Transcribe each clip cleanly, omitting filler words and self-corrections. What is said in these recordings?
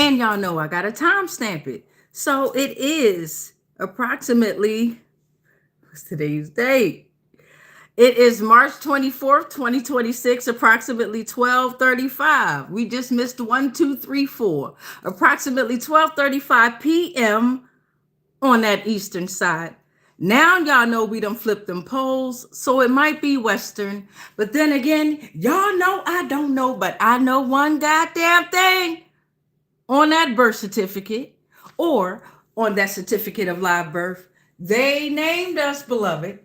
And y'all know I got to timestamp it. So it is approximately, what's today's date? It is March 24th, 2026, approximately 12:35. We just missed 1, 2, 3, 4. Approximately 12:35 p.m. on that eastern side. Now y'all know we done flipped them poles, so it might be western. But then again, y'all know I don't know, but I know one goddamn thing. On that birth certificate or on that certificate of live birth, they named us, beloved.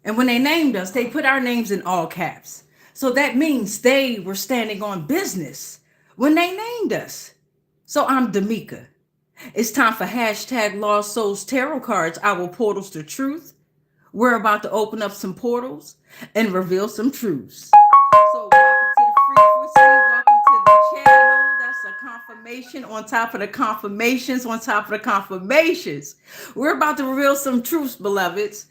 And when they named us, they put our names in all caps. So that means they were standing on business when they named us. So I'm Damika. It's time for hashtag Lost Souls Tarot Cards, our portals to truth. We're about to open up some portals and reveal some truths. So welcome to the frequency, welcome to the channel. That's a confirmation on top of the confirmations, on top of the confirmations. We're about to reveal some truths, beloveds.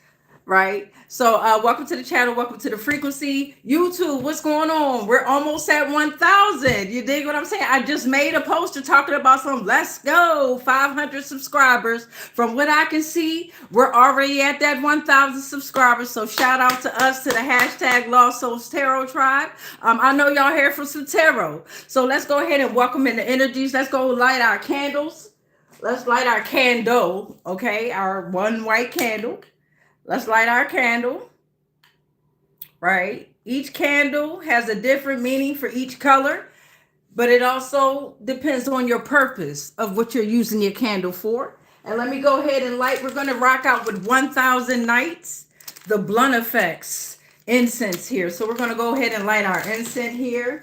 Right? So welcome to the channel, welcome to the frequency. YouTube, what's going on? We're almost at 1,000. You dig what I'm saying? I just made a poster talking about some, let's go, 500 subscribers. From what I can see, we're already at that 1,000 subscribers. So shout out to us, to the hashtag Lost Souls Tarot Tribe. I know y'all here for some tarot. So let's go ahead and welcome in the energies. Let's go light our candles. Let's light our candle, okay? Our one white candle. Let's light our candle, right? Each candle has a different meaning for each color, but it also depends on your purpose of what you're using your candle for. And let me go ahead and light. We're going to rock out with 1,000 Nights, the blunt effects incense here. So we're going to go ahead and light our incense here.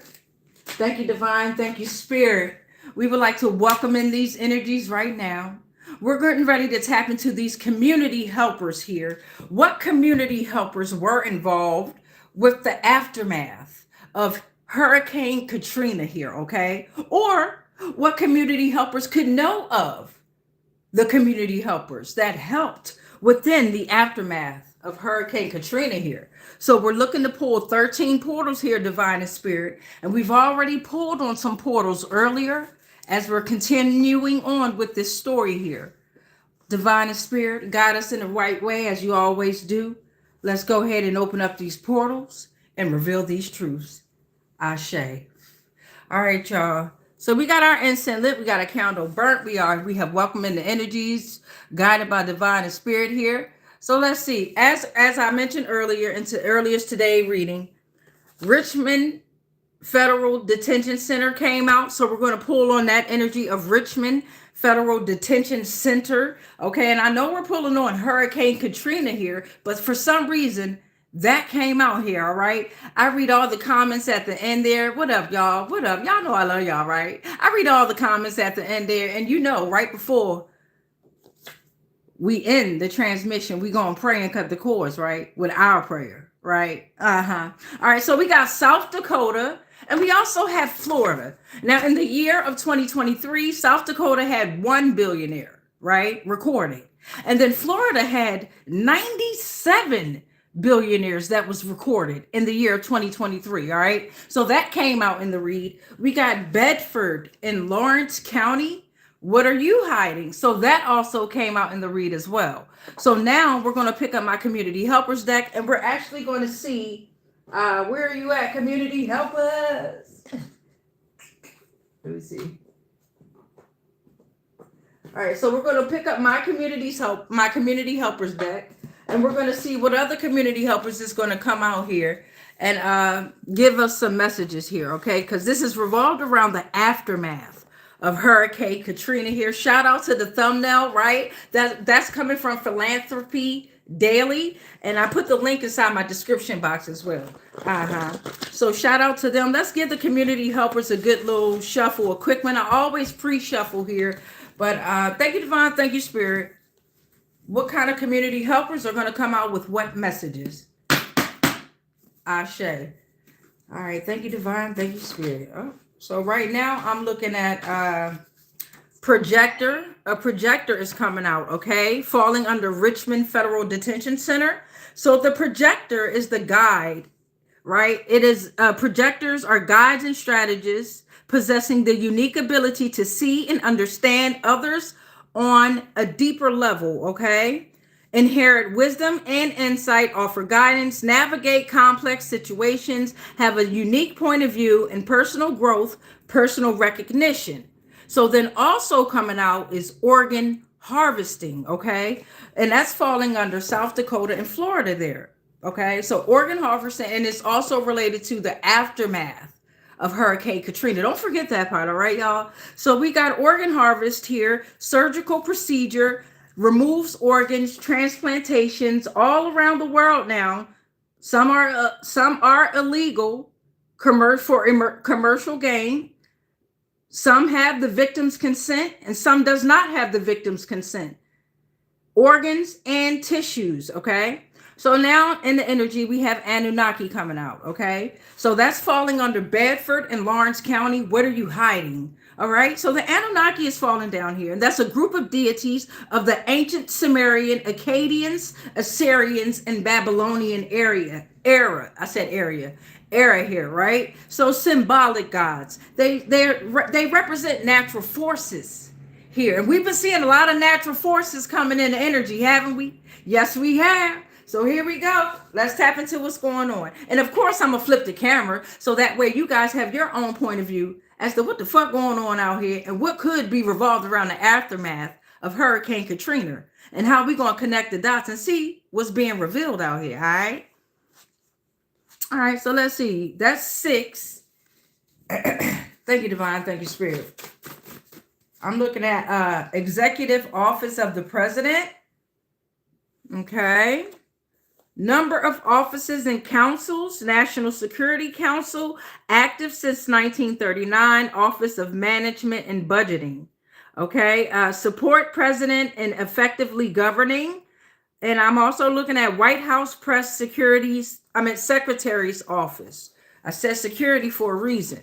Thank you, Divine. Thank you, Spirit. We would like to welcome in these energies right now. We're getting ready to tap into these community helpers here. What community helpers were involved with the aftermath of Hurricane Katrina here, okay? Or what community helpers could know of the community helpers that helped within the aftermath of Hurricane Katrina here. So we're looking to pull 13 portals here, Divine and Spirit, and we've already pulled on some portals earlier as we're continuing on with this story here. Divine and Spirit, guide us in the right way as you always do. Let's go ahead and open up these portals and reveal these truths. Ashe. All right, y'all. So we got our incense lit. We got a candle burnt. We have welcome in the energies guided by Divine and Spirit here. So let's see. As I mentioned earlier into earliest today reading, Richmond Federal Detention Center came out. So we're going to pull on that energy of Richmond Federal Detention Center. Okay. And I know we're pulling on Hurricane Katrina here, but for some reason that came out here. All right. I read all the comments at the end there. What up, y'all? What up? Y'all know I love y'all, right? I read all the comments at the end there. And you know, right before we end the transmission, we going to pray and cut the cords, right? With our prayer, right? All right. So we got South Dakota. And we also have Florida. Now, in the year of 2023, South Dakota had 1 billionaire, right, recording. And then Florida had 97 billionaires that was recorded in the year of 2023, all right? So that came out in the read. We got Bedford in Lawrence County. What are you hiding? So that also came out in the read as well. So now we're going to pick up my community helpers deck, and we're actually going to see where are you at, community helpers? Let me see. All right, so we're going to pick up my community helpers deck, and we're going to see what other community helpers is going to come out here and give us some messages here, okay? Because this is revolved around the aftermath of Hurricane Katrina here. Shout out to the thumbnail, right? That's coming from Philanthropy Daily, and I put the link inside my description box as well. So shout out to them. Let's give the community helpers a good little shuffle, a quick one. I always pre-shuffle here, but thank you, Divine. Thank you, Spirit. What kind of community helpers are going to come out with what messages? Ashe. All right. Thank you, Divine. Thank you, Spirit. Oh, so right now I'm looking at projector. A projector is coming out, okay? Falling under Richmond Federal Detention Center. So the projector is the guide, right? It is projectors are guides and strategists possessing the unique ability to see and understand others on a deeper level, okay? Inherit wisdom and insight, offer guidance, navigate complex situations, have a unique point of view, and personal growth, personal recognition. So then also coming out is organ harvesting, okay? And that's falling under South Dakota and Florida there, okay? So organ harvesting, and it's also related to the aftermath of Hurricane Katrina. Don't forget that part, all right, y'all? So we got organ harvest here, surgical procedure, removes organs, transplantations all around the world now. Some are illegal, commercial gain. Some have the victim's consent, and some does not have the victim's consent. Organs and tissues, okay? So now in the energy, we have Anunnaki coming out, okay? So that's falling under Bedford and Lawrence County. What are you hiding? All right, so the Anunnaki is falling down here, and that's a group of deities of the ancient Sumerian, Akkadians, Assyrians, and Babylonian era. Era here, right? So symbolic gods. They represent natural forces here, and we've been seeing a lot of natural forces coming into energy, haven't we? Yes, we have. So here we go. Let's tap into what's going on. And of course, I'm going to flip the camera so that way you guys have your own point of view as to what the fuck going on out here and what could be revolved around the aftermath of Hurricane Katrina and how we going to connect the dots and see what's being revealed out here, all right? All right, so let's see. That's 6. Thank you, Divine. Thank you, Spirit. I'm looking at Executive Office of the President. Okay. Number of offices and councils: National Security Council, active since 1939, Office of Management and Budgeting. Okay, support president in effectively governing. And I'm also looking at White House Press Secretary's Office. I said security for a reason.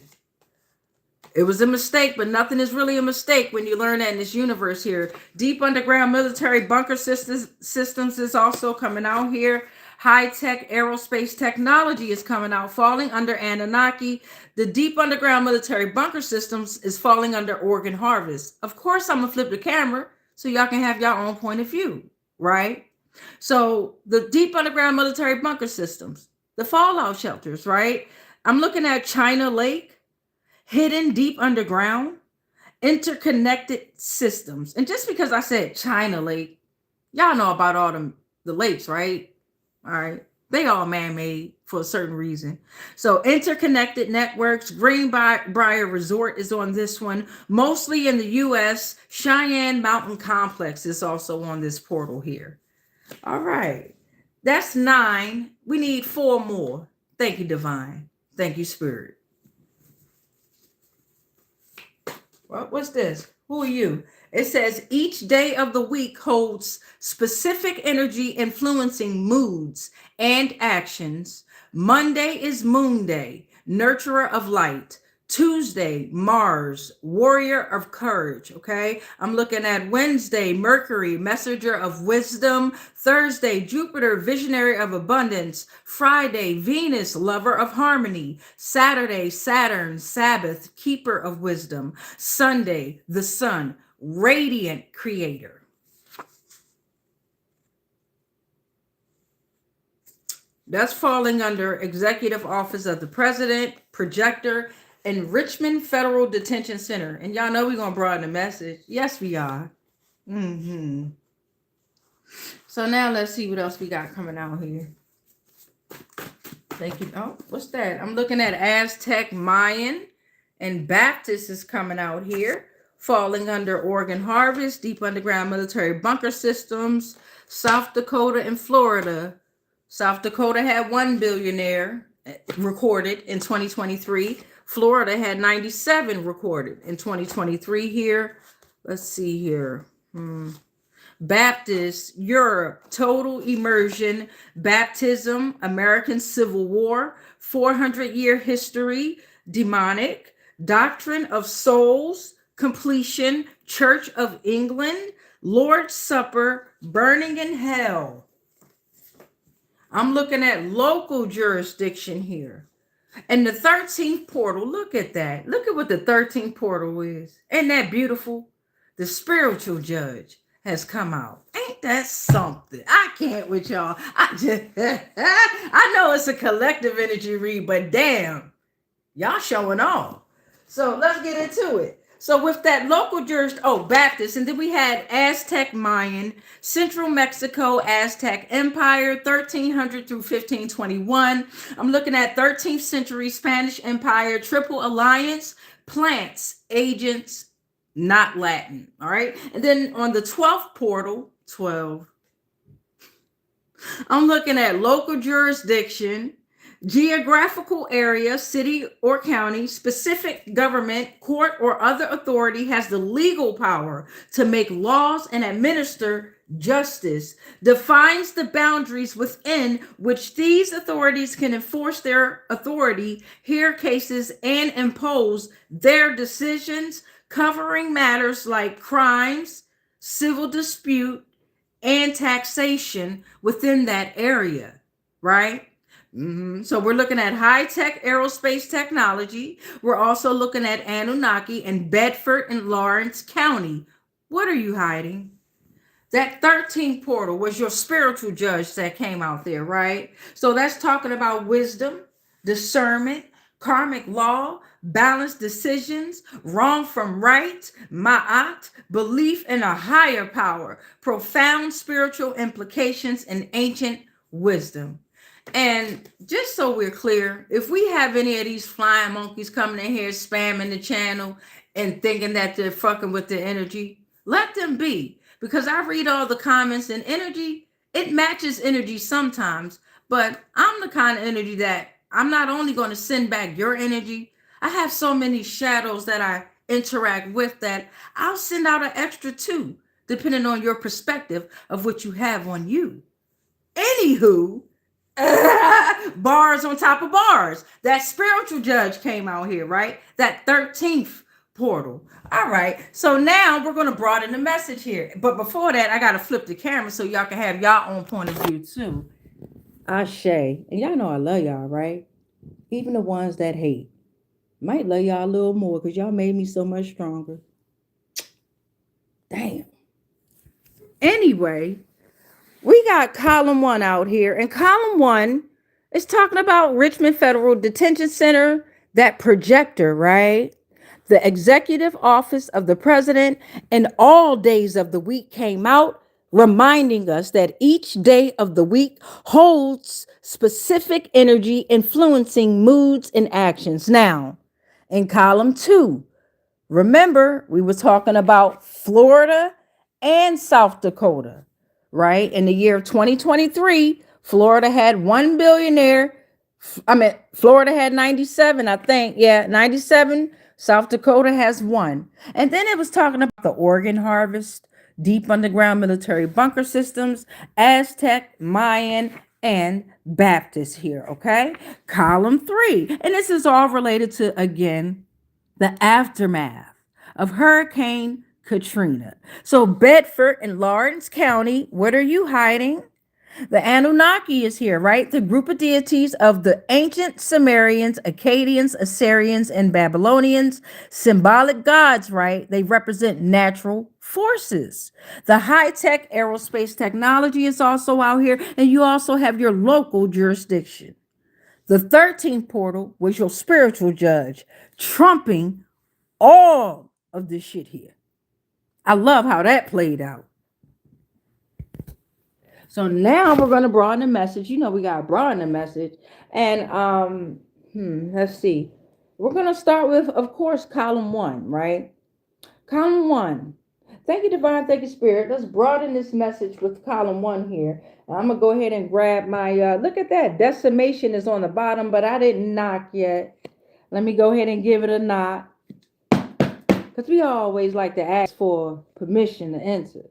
It was a mistake, but nothing is really a mistake when you learn that in this universe here. Deep underground military bunker systems is also coming out here. High-tech aerospace technology is coming out, falling under Anunnaki. The deep underground military bunker systems is falling under organ harvest. Of course, I'm going to flip the camera so y'all can have your own point of view, right? So the deep underground military bunker systems, the fallout shelters, right? I'm looking at China Lake, hidden deep underground, interconnected systems. And just because I said China Lake, y'all know about all the lakes, right? All right. They all man-made for a certain reason. So interconnected networks. Greenbrier Resort is on this one, mostly in the U.S. Cheyenne Mountain Complex is also on this portal here. All right. That's 9. We need 4 more. Thank you, Divine. Thank you, Spirit. What's this? Who are you? It says each day of the week holds specific energy influencing moods and actions. Monday is Moon Day, nurturer of light. Tuesday, Mars, warrior of courage, okay? I'm looking at Wednesday, Mercury, messenger of wisdom. Thursday, Jupiter, visionary of abundance. Friday, Venus, lover of harmony. Saturday, Saturn, Sabbath, keeper of wisdom. Sunday, the sun, radiant creator. That's falling under Executive Office of the President, projector, and Richmond Federal Detention Center. And y'all know we're going to broaden the message. Yes, we are. So now let's see what else we got coming out here. Thank you. Oh, what's that? I'm looking at Aztec, Mayan, and Baptist is coming out here. Falling under organ harvest, deep underground military bunker systems, South Dakota and Florida. South Dakota had 1 billionaire recorded in 2023. Florida had 97 recorded in 2023 here. Let's see here. Baptist, Europe, total immersion, baptism, American Civil War, 400-year history, demonic, doctrine of souls, completion, Church of England, Lord's Supper, burning in hell. I'm looking at local jurisdiction here. And the 13th portal, look at that. Look at what the 13th portal is. Ain't that beautiful? The spiritual judge has come out. Ain't that something? I can't with y'all. I just I know it's a collective energy read, but damn, y'all showing off. So let's get into it. So with that local jurisdiction, oh, Baptist, and then we had Aztec Mayan, Central Mexico Aztec Empire, 1300 through 1521. I'm looking at 13th century Spanish Empire, Triple Alliance, plants, agents, not Latin. All right. And then on the 12th portal, 12, I'm looking at local jurisdiction, geographical area, city or county, specific government, court, or other authority has the legal power to make laws and administer justice, defines the boundaries within which these authorities can enforce their authority, hear cases, and impose their decisions, covering matters like crimes, civil dispute, and taxation within that area, right? So we're looking at high-tech aerospace technology. We're also looking at Anunnaki and Bedford and Lawrence County. What are you hiding? That 13th portal was your spiritual judge that came out there, right? So that's talking about wisdom, discernment, karmic law, balanced decisions, wrong from right, ma'at, belief in a higher power, profound spiritual implications, and ancient wisdom. And just so we're clear, if we have any of these flying monkeys coming in here spamming the channel and thinking that they're fucking with the energy, let them be. Because I read all the comments, and energy, it matches energy sometimes, but I'm the kind of energy that I'm not only going to send back your energy, I have so many shadows that I interact with that I'll send out an extra too, depending on your perspective of what you have on you. Anywho, bars on top of bars. That spiritual judge came out here, right? That 13th portal. All right. So now we're going to broaden the message here. But before that, I got to flip the camera so y'all can have y'all own point of view too. Ashe. And y'all know I love y'all, right? Even the ones that hate. Might love y'all a little more because y'all made me so much stronger. Damn. Anyway, we got column 1 out here, and column 1 is talking about Richmond Federal Detention Center, that projector, right? The executive office of the president and all days of the week came out, reminding us that each day of the week holds specific energy influencing moods and actions. Now, in column 2, remember, we were talking about Florida and South Dakota, right? In the year of 2023, Florida had one billionaire. Florida had 97, I think. Yeah, 97. South Dakota has one. And then it was talking about the organ harvest, deep underground military bunker systems, Aztec, Mayan, and Baptist here, okay? Column 3. And this is all related to, again, the aftermath of Hurricane Katrina. So Bedford and Lawrence County, what are you hiding? The Anunnaki is here, right? The group of deities of the ancient Sumerians, Akkadians, Assyrians, and Babylonians, symbolic gods, right? They represent natural forces. The high-tech aerospace technology is also out here, and you also have your local jurisdiction. The 13th portal was your spiritual judge, trumping all of this shit here. I love how that played out. So now we're going to broaden the message. You know, we got to broaden the message. And let's see. We're going to start with, of course, column 1, right? Column 1. Thank you, Divine. Thank you, Spirit. Let's broaden this message with column 1 here. I'm going to go ahead and grab my, look at that. Decimation is on the bottom, but I didn't knock yet. Let me go ahead and give it a knock. Because we always like to ask for permission to enter.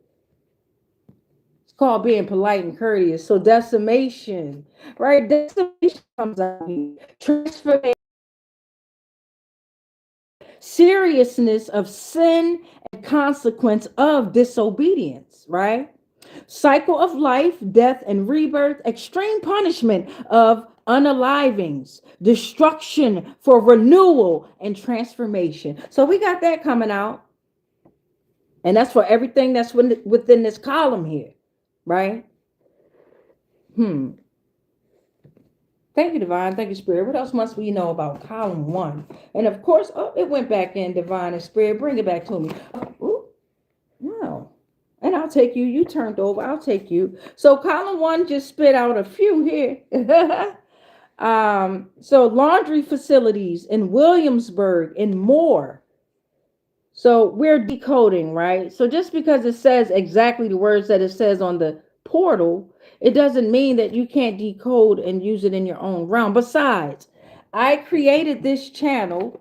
It's called being polite and courteous. So decimation, right? Decimation comes out here. Transformation. Seriousness of sin and consequence of disobedience, right? Cycle of life, death, and rebirth, extreme punishment of unalivings, destruction for renewal and transformation. So we got that coming out. And that's for everything that's within this column here, right? Thank you, Divine. Thank you, Spirit. What else must we know about column 1? And of course, it went back in, Divine and Spirit. Bring it back to me. Ooh, wow. And I'll take you. You turned over. I'll take you. So column 1 just spit out a few here. So laundry facilities in Williamsburg and more. So we're decoding, right? So just because it says exactly the words that it says on the portal, it doesn't mean that you can't decode and use it in your own realm. Besides, I created this channel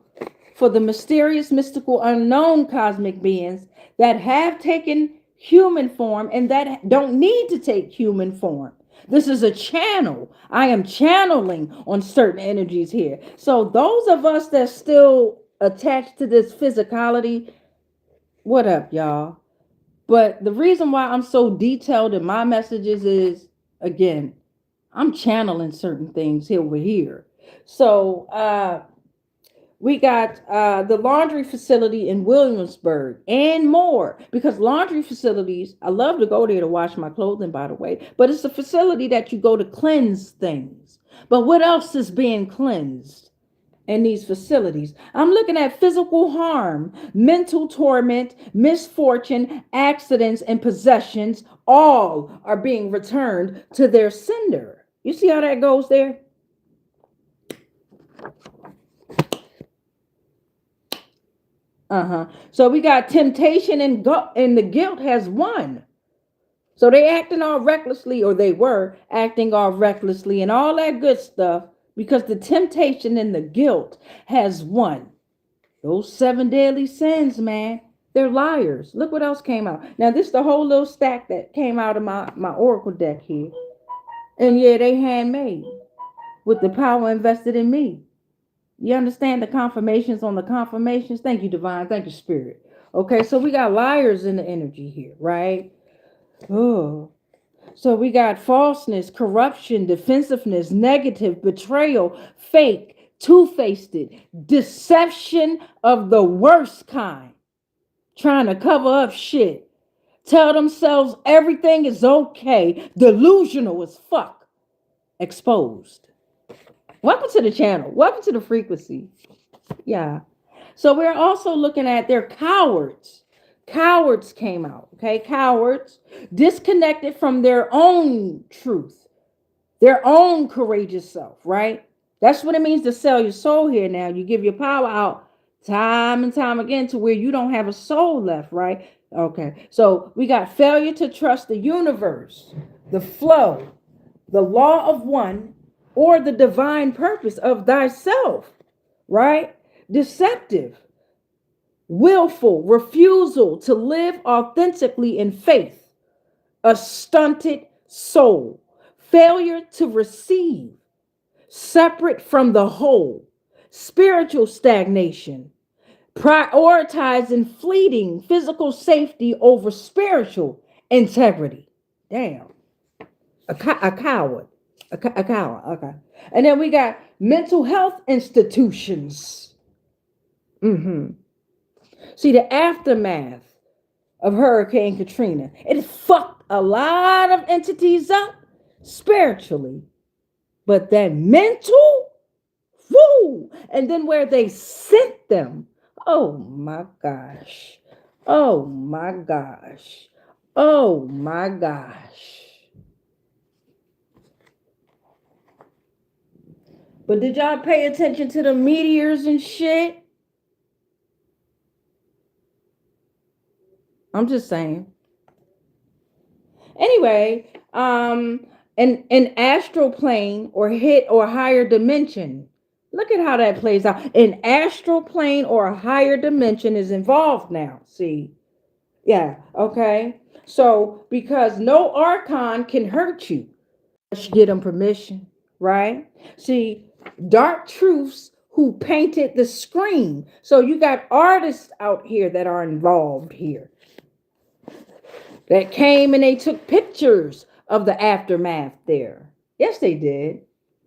for the mysterious, mystical, unknown cosmic beings that have taken human form and that don't need to take human form. This is a channel. I am channeling on certain energies here. So those of us that still attached to this physicality, what up, y'all? But the reason why I'm so detailed in my messages is, again, I'm channeling certain things over here. So we got the laundry facility in Williamsburg and more, because laundry facilities, I love to go there to wash my clothing, by the way, but it's a facility that you go to cleanse things. But what else is being cleansed in these facilities? I'm looking at physical harm, mental torment, misfortune, accidents, and possessions. All are being returned to their sender. You see how that goes there? So we got temptation and the guilt has won. So they acting all recklessly, or they were acting all recklessly and all that good stuff, because the temptation and the guilt has won. Those 7 deadly sins, man, they're liars. Look what else came out. Now, this is the whole little stack that came out of my oracle deck here. And yeah, they handmade with the power invested in me. You understand the confirmations on the confirmations? Thank you, Divine. Thank you, Spirit. Okay, so we got liars in the energy here, right? Oh. So we got falseness, corruption, defensiveness, negative, betrayal, fake, two-faced, deception of the worst kind, trying to cover up shit, tell themselves everything is okay, delusional as fuck, exposed. Welcome to the channel. Welcome to the frequency. Yeah. So we're also looking at their cowards. Cowards came out, okay? Cowards, disconnected from their own truth, their own courageous self, right? That's what it means to sell your soul here now. You give your power out time and time again to where you don't have a soul left, right? Okay, so we got failure to trust the universe, the flow, the law of one, or the divine purpose of thyself, right? Deceptive, willful refusal to live authentically in faith, a stunted soul, failure to receive, separate from the whole, spiritual stagnation, prioritizing fleeting physical safety over spiritual integrity. Damn, a coward, a coward. Okay, and then we got mental health institutions. See, the aftermath of Hurricane Katrina, it fucked a lot of entities up spiritually, but that mental, woo, and then where they sent them, oh my gosh, oh my gosh, oh my gosh. But did y'all pay attention to the meteors and shit? I'm just saying. Anyway, an astral plane or hit or higher dimension. Look at how that plays out. An astral plane or a higher dimension is involved now. See? Yeah, okay. So because no archon can hurt you, let's get them permission, right? See, dark truths who painted the screen. So you got artists out here that are involved here, that came and they took pictures of the aftermath there. Yes, they did.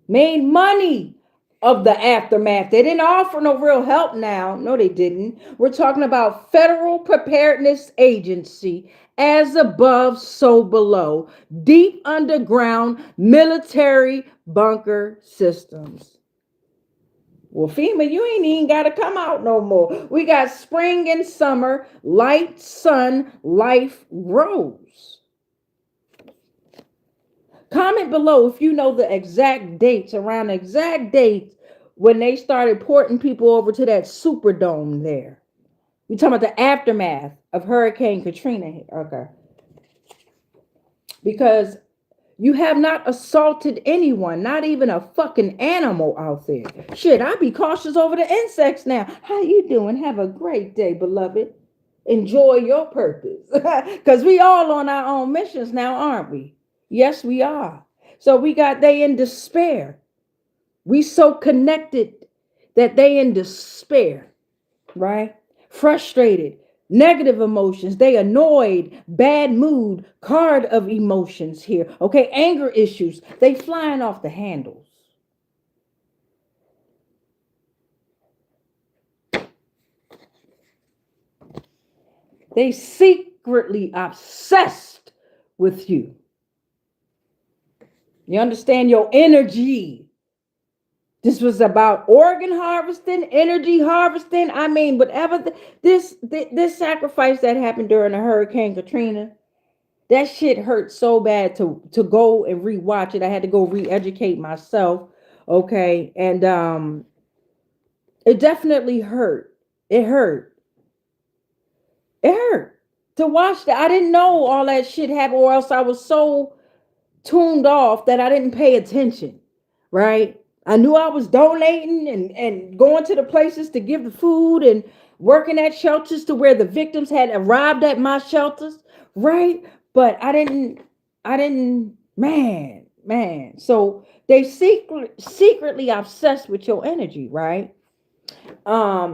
made money of the aftermath. They didn't offer no real help now. No, they didn't. We're talking about Federal Preparedness Agency, as above, so below. Deep underground military bunker systems. Well, FEMA, you ain't even got to come out no more. We got spring and summer, light, sun, life grows. Comment below if you know the exact dates, around the exact dates when they started porting people over to that Superdome there. We talking about the aftermath of Hurricane Katrina. Okay. Because you have not assaulted anyone, not even a fucking animal out there. Shit, I be cautious over the insects now. How you doing? Have a great day, beloved. Enjoy your purpose. Because we all on our own missions now, aren't we? Yes, we are. So we got they in despair. We so connected that they in despair, right? Frustrated, negative emotions. They annoyed, bad mood, card of emotions here. Okay, anger issues. They flying off the handles. They secretly obsessed with you. You understand your energy. This was about organ harvesting, energy harvesting. I mean, whatever this sacrifice that happened during the Hurricane Katrina, that shit hurt so bad to go and rewatch it. I had to go re-educate myself. Okay, and it definitely hurt. It hurt. It hurt to watch that. I didn't know all that shit happened, or else I was so tuned off that I didn't pay attention. Right? I knew I was donating and going to the places to give the food and working at shelters to where the victims had arrived at my shelters, right? But I didn't, man. So they secretly obsessed with your energy, right?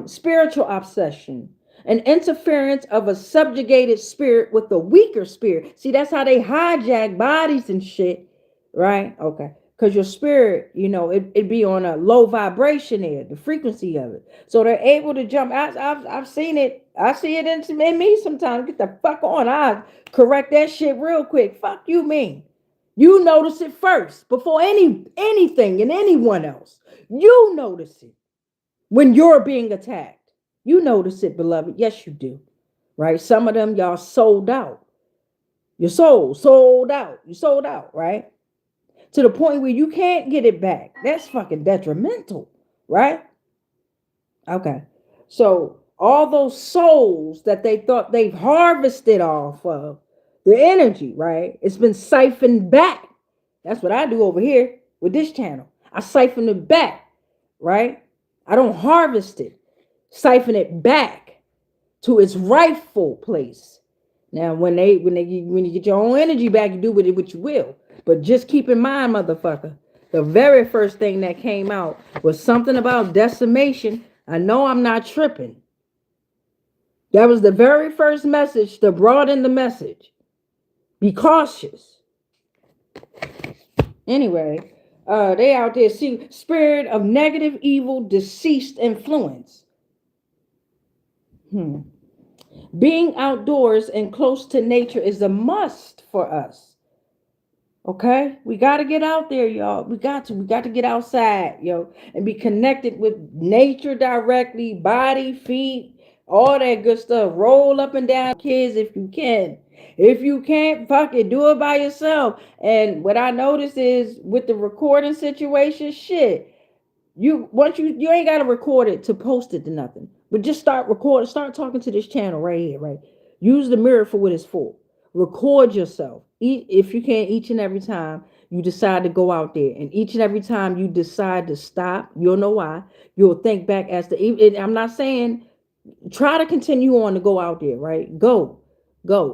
Spiritual obsession, an interference of a subjugated spirit with a weaker spirit. See, that's how they hijack bodies and shit, right? Okay. Because your spirit, it be on a low vibration there, the frequency of it. So they're able to jump. I've seen it. I see it in me sometimes. Get the fuck on. I correct that shit real quick. Fuck you mean. You notice it first before anything and anyone else. You notice it when you're being attacked. You notice it, beloved. Yes, you do. Right? Some of them y'all sold out. Your soul sold out. You sold out, right? To the point where you can't get it back. That's fucking detrimental, right? Okay. So all those souls that they thought they've harvested off of, the energy, right? It's been siphoned back. That's what I do over here with this channel. I siphon it back, right? I don't harvest it. Siphon it back to its rightful place. Now, when you get your own energy back, you do with it what you will. But just keep in mind, motherfucker, the very first thing that came out was something about decimation. I know I'm not tripping. That was the very first message to broaden the message. Be cautious. Anyway, they out there see spirit of negative, evil, deceased influence. Being outdoors and close to nature is a must for us. Okay, we got to get out there, y'all. We got to get outside, yo, and be connected with nature directly, body, feet, all that good stuff. Roll up and down, kids, if you can. If you can't, fuck it, do it by yourself. And what I noticed is with the recording situation, shit, you ain't gotta record it to post it to nothing, but just start recording, start talking to this channel right here, right? Use the mirror for what it's for. Record yourself. If you can, each and every time you decide to go out there, and each and every time you decide to stop, you'll know why. You'll think back as to. I'm not saying try to continue on to go out there, right? Go.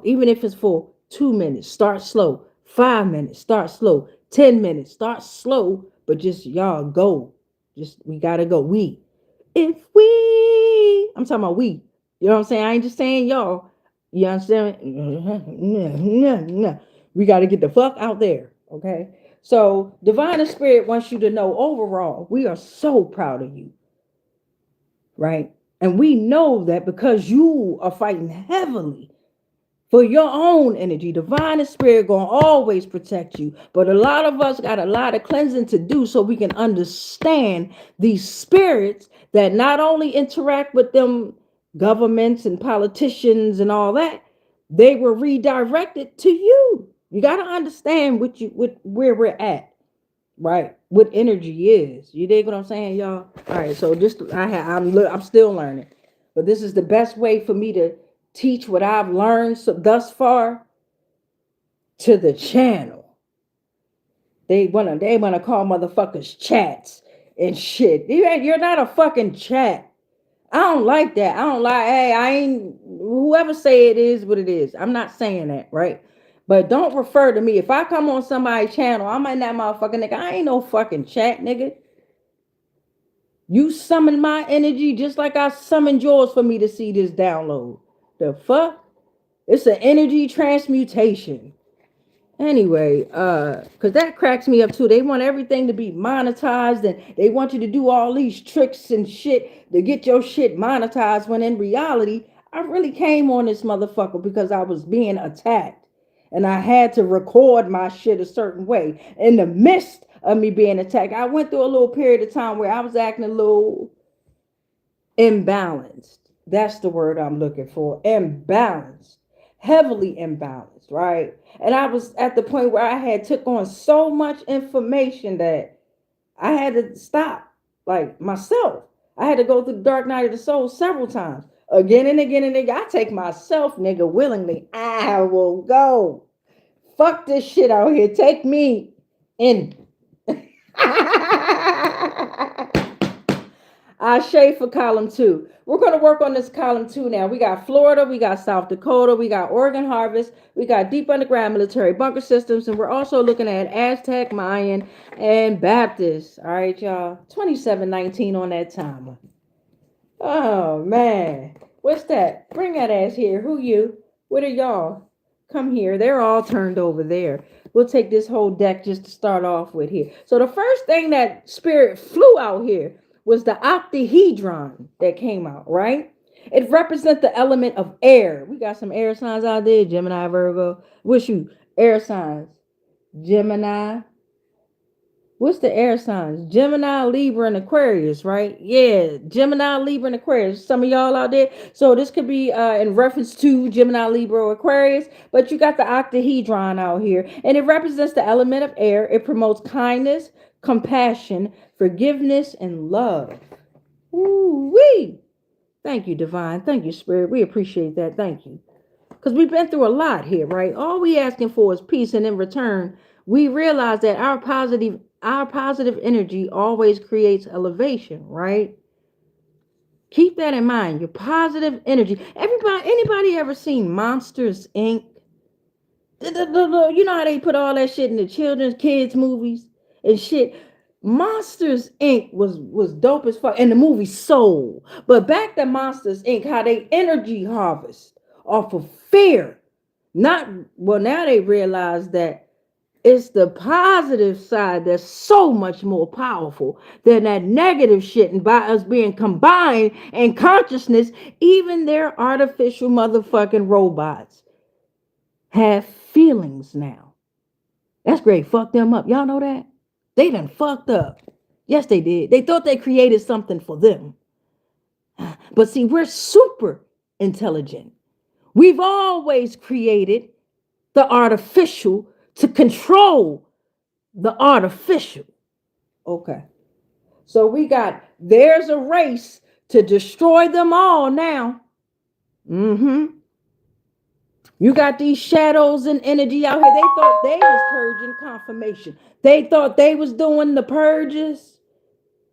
Even if it's for 2 minutes, start slow. 5 minutes, start slow. 10 minutes, start slow, but just y'all go. Just we gotta go. I'm talking about we. You know what I'm saying? I ain't just saying y'all. You understand? We gotta get the fuck out there. Okay. So divine and spirit wants you to know overall, we are so proud of you, right? And we know that because you are fighting heavily for your own energy, divine and spirit gonna always protect you. But a lot of us got a lot of cleansing to do so we can understand these spirits that not only interact with them governments and politicians and all that, they were redirected to you. You got to understand where we're at, right? What energy is. You dig what I'm saying, y'all? All right, so just I'm still learning, but this is the best way for me to teach what I've learned thus far to the channel. They wanna call motherfuckers chats and shit. You're not a fucking chat. I don't like that. I don't like. Hey, I ain't. Whoever say it is what it is. I'm not saying that, right? But don't refer to me. If I come on somebody's channel, I'm in that motherfucking nigga. I ain't no fucking chat, nigga. You summon my energy just like I summoned yours for me to see this download. The fuck? It's an energy transmutation. Anyway, because that cracks me up too. They want everything to be monetized and they want you to do all these tricks and shit to get your shit monetized when in reality, I really came on this motherfucker because I was being attacked. And I had to record my shit a certain way. In the midst of me being attacked, I went through a little period of time where I was acting a little imbalanced. That's the word I'm looking for. Imbalanced. Heavily imbalanced, right? And I was at the point where I had took on so much information that I had to stop, like myself. I had to go through the dark night of the soul several times. Again and again and again. I take myself, nigga, willingly. I will go. Fuck this shit out here. Take me in. Ashe for column 2. We're going to work on this column 2 now. We got Florida, we got South Dakota, we got Oregon Harvest, we got deep underground military bunker systems, and we're also looking at Aztec, Mayan, and Baptist. All right, y'all. 2719 on that timer. Oh, man. What's that? Bring that ass here. Who you? What are y'all? Come here. They're all turned over there. We'll take this whole deck just to start off with here. So the first thing that spirit flew out here was the octahedron that came out, right? It represents the element of air. We got some air signs out there. Gemini, Virgo. Wish you air signs. Gemini. What's the air signs? Gemini, Libra, and Aquarius, right? Yeah, Gemini, Libra, and Aquarius. Some of y'all out there. So this could be in reference to Gemini, Libra, or Aquarius. But you got the octahedron out here. And it represents the element of air. It promotes kindness, compassion, forgiveness, and love. Woo-wee! Thank you, Divine. Thank you, Spirit. We appreciate that. Thank you. Because we've been through a lot here, right? All we asking for is peace. And in return, we realize that our positive energy always creates elevation, right? Keep that in mind. Your positive energy. Anybody ever seen Monsters, Inc.? You know how they put all that shit in the children's kids movies and shit. Monsters Inc. was dope as fuck. And the movie Soul. But back to Monsters Inc., how they energy harvest off of fear. Now they realize that it's the positive side that's so much more powerful than that negative shit. And by us being combined in consciousness, even their artificial motherfucking robots have feelings now. That's great. Fuck them up. Y'all know that? They done fucked up. Yes, they did. They thought they created something for them. But see, we're super intelligent. We've always created the artificial to control the artificial. Okay. So there's a race to destroy them all now. You got these shadows and energy out here. They thought they was purging confirmation. They thought they was doing the purges.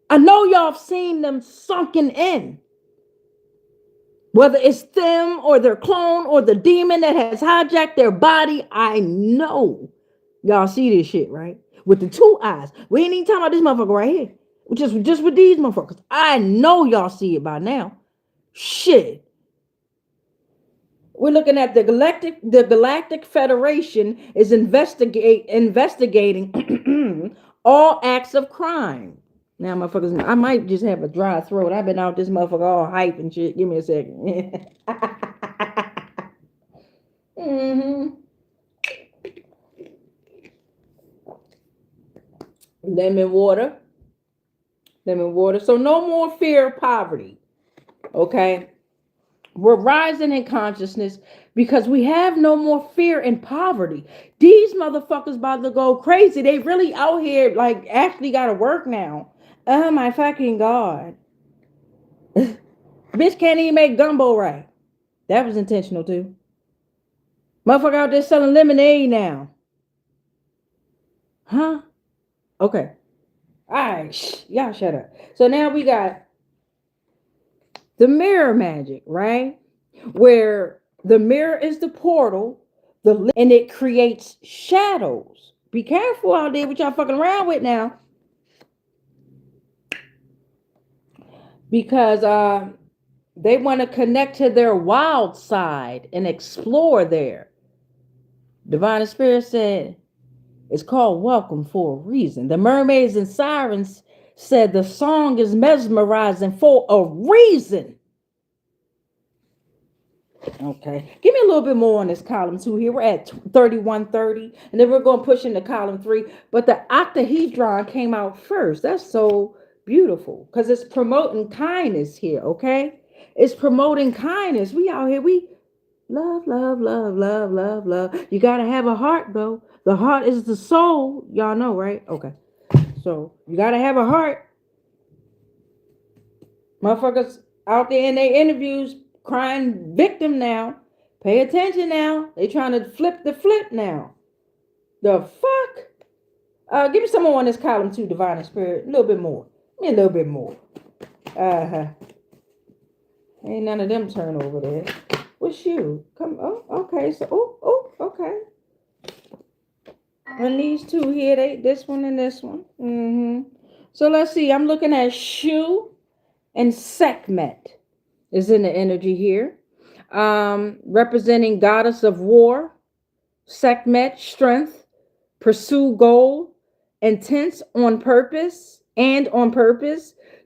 I know y'all have seen them sunken in. Whether it's them or their clone or the demon that has hijacked their body, I know y'all see this shit, right? With the 2 eyes. We ain't even talking about this motherfucker right here. Just with these motherfuckers. I know y'all see it by now. Shit. We're looking at the Galactic Federation is investigating all acts of crime. Now, motherfuckers, I might just have a dry throat. I've been out this motherfucker all hype and shit. Give me a second. hmm Lemon water. Lemon water. So no more fear of poverty. Okay. We're rising in consciousness because we have no more fear and poverty. These motherfuckers about to go crazy. They really out here like actually got to work now. Oh my fucking God. Bitch can't even make gumbo right. That was intentional too. Motherfucker out there selling lemonade now. Huh? Okay. All right. Y'all shut up. So now we got the mirror magic, right? Where the mirror is the portal, and it creates shadows. Be careful out there what y'all fucking around with now. Because they want to connect to their wild side and explore there. Divine Spirit said it's called Welcome for a reason. The mermaids and sirens said the song is mesmerizing for a reason. Okay, give me a little bit more on this column 2 here. We're at 3130, and then we're going to push into column 3. But the octahedron came out first. That's so beautiful because it's promoting kindness here. Okay, it's promoting kindness. We out here, we love, love, love, love, love, love. You got to have a heart, though. The heart is the soul. Y'all know, right? Okay, so you got to have a heart. Motherfuckers out there in their interviews crying victim now. Pay attention now. They trying to flip the flip now. The fuck? Give me some more on this column 2, Divine and Spirit. A little bit more. Give me a little bit more. Ain't none of them turn over there. What's you? Come. Oh, okay. So, okay. And these two here, this one and this one. So let's see. I'm looking at Shu and Sekhmet is in the energy here. Representing goddess of war, Sekhmet, strength, pursue goal, intense on purpose,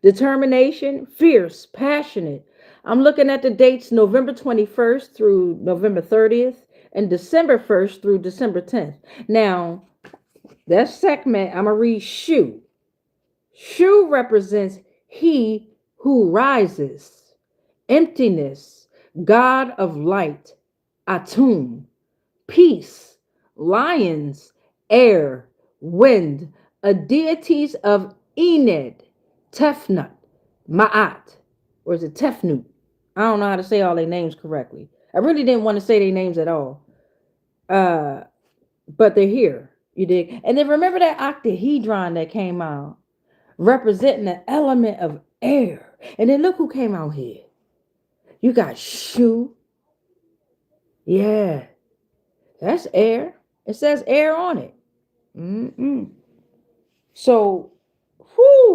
determination, fierce, passionate. I'm looking at the dates November 21st through November 30th and December 1st through December 10th. Now, that's Sekhmet. I'm going to read Shu. Shu represents he who rises, emptiness, God of light, Atum, peace, lions, air, wind, a deities of Ened, Tefnut, Ma'at, or is it Tefnut? I don't know how to say all their names correctly. I really didn't want to say their names at all. But they're here, you dig? And then remember that octahedron that came out, representing the element of air. And then look who came out here. You got Shu. Yeah, that's air. It says air on it. So,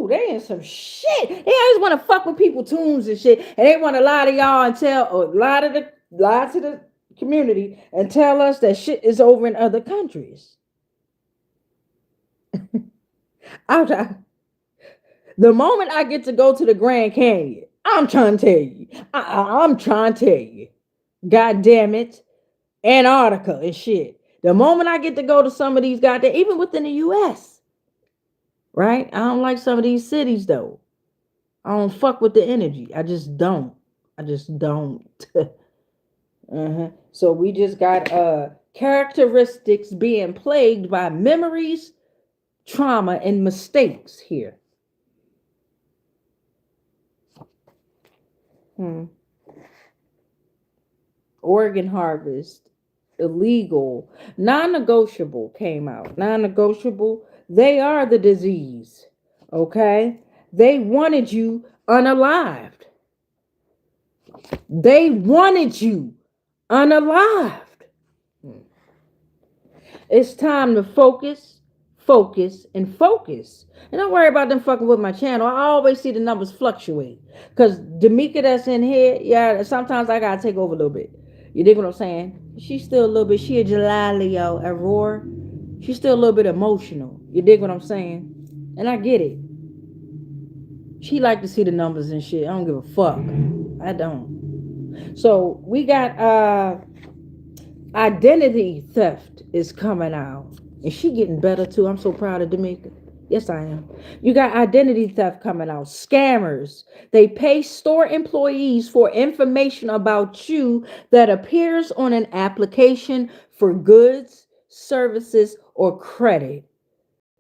they in some shit. They always want to fuck with people tunes and shit, and they want to lie to y'all and lie to the community and tell us that shit is over in other countries. The moment I get to go to the Grand Canyon, I'm trying to tell you. I'm trying to tell you. God damn it. Antarctica and shit. The moment I get to go to some of these goddamn, even within the U.S., right? I don't like some of these cities, though. I don't fuck with the energy. I just don't. So we just got characteristics being plagued by memories, trauma, and mistakes here. Organ harvest, illegal, non-negotiable came out. Non-negotiable, they are the disease. Okay? They wanted you unalived. They wanted you unalived. It's time to focus, and focus. And don't worry about them fucking with my channel. I always see the numbers fluctuate. Because D'Amica that's in here, yeah, sometimes I gotta take over a little bit. You dig what I'm saying? She's still a little bit, she a Jalalio, Aurora. She's still a little bit emotional. You dig what I'm saying? And I get it. She like to see the numbers and shit. I don't give a fuck. I don't. So we got identity theft is coming out. And she getting better too. I'm so proud of D'Amica. Yes, I am. You got identity theft coming out. Scammers. They pay store employees for information about you that appears on an application for goods, services, or credit.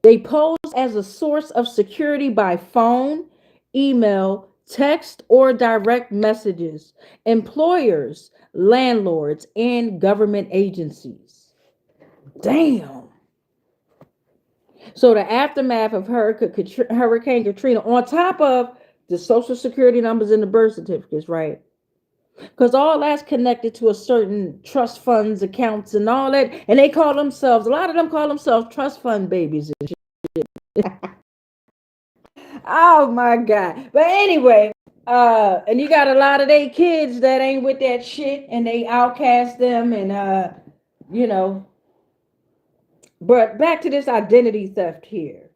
They pose as a source of security by phone, email, text, or direct messages. Employers, landlords, and government agencies. Damn. So the aftermath of Hurricane Katrina, on top of the social security numbers and the birth certificates, right? Because all that's connected to a certain trust funds, accounts, and all that. And they call themselves, a lot of them call themselves trust fund babies and shit. Oh my God. But anyway, and you got a lot of they kids that ain't with that shit and they outcast them and you know. But back to this identity theft here.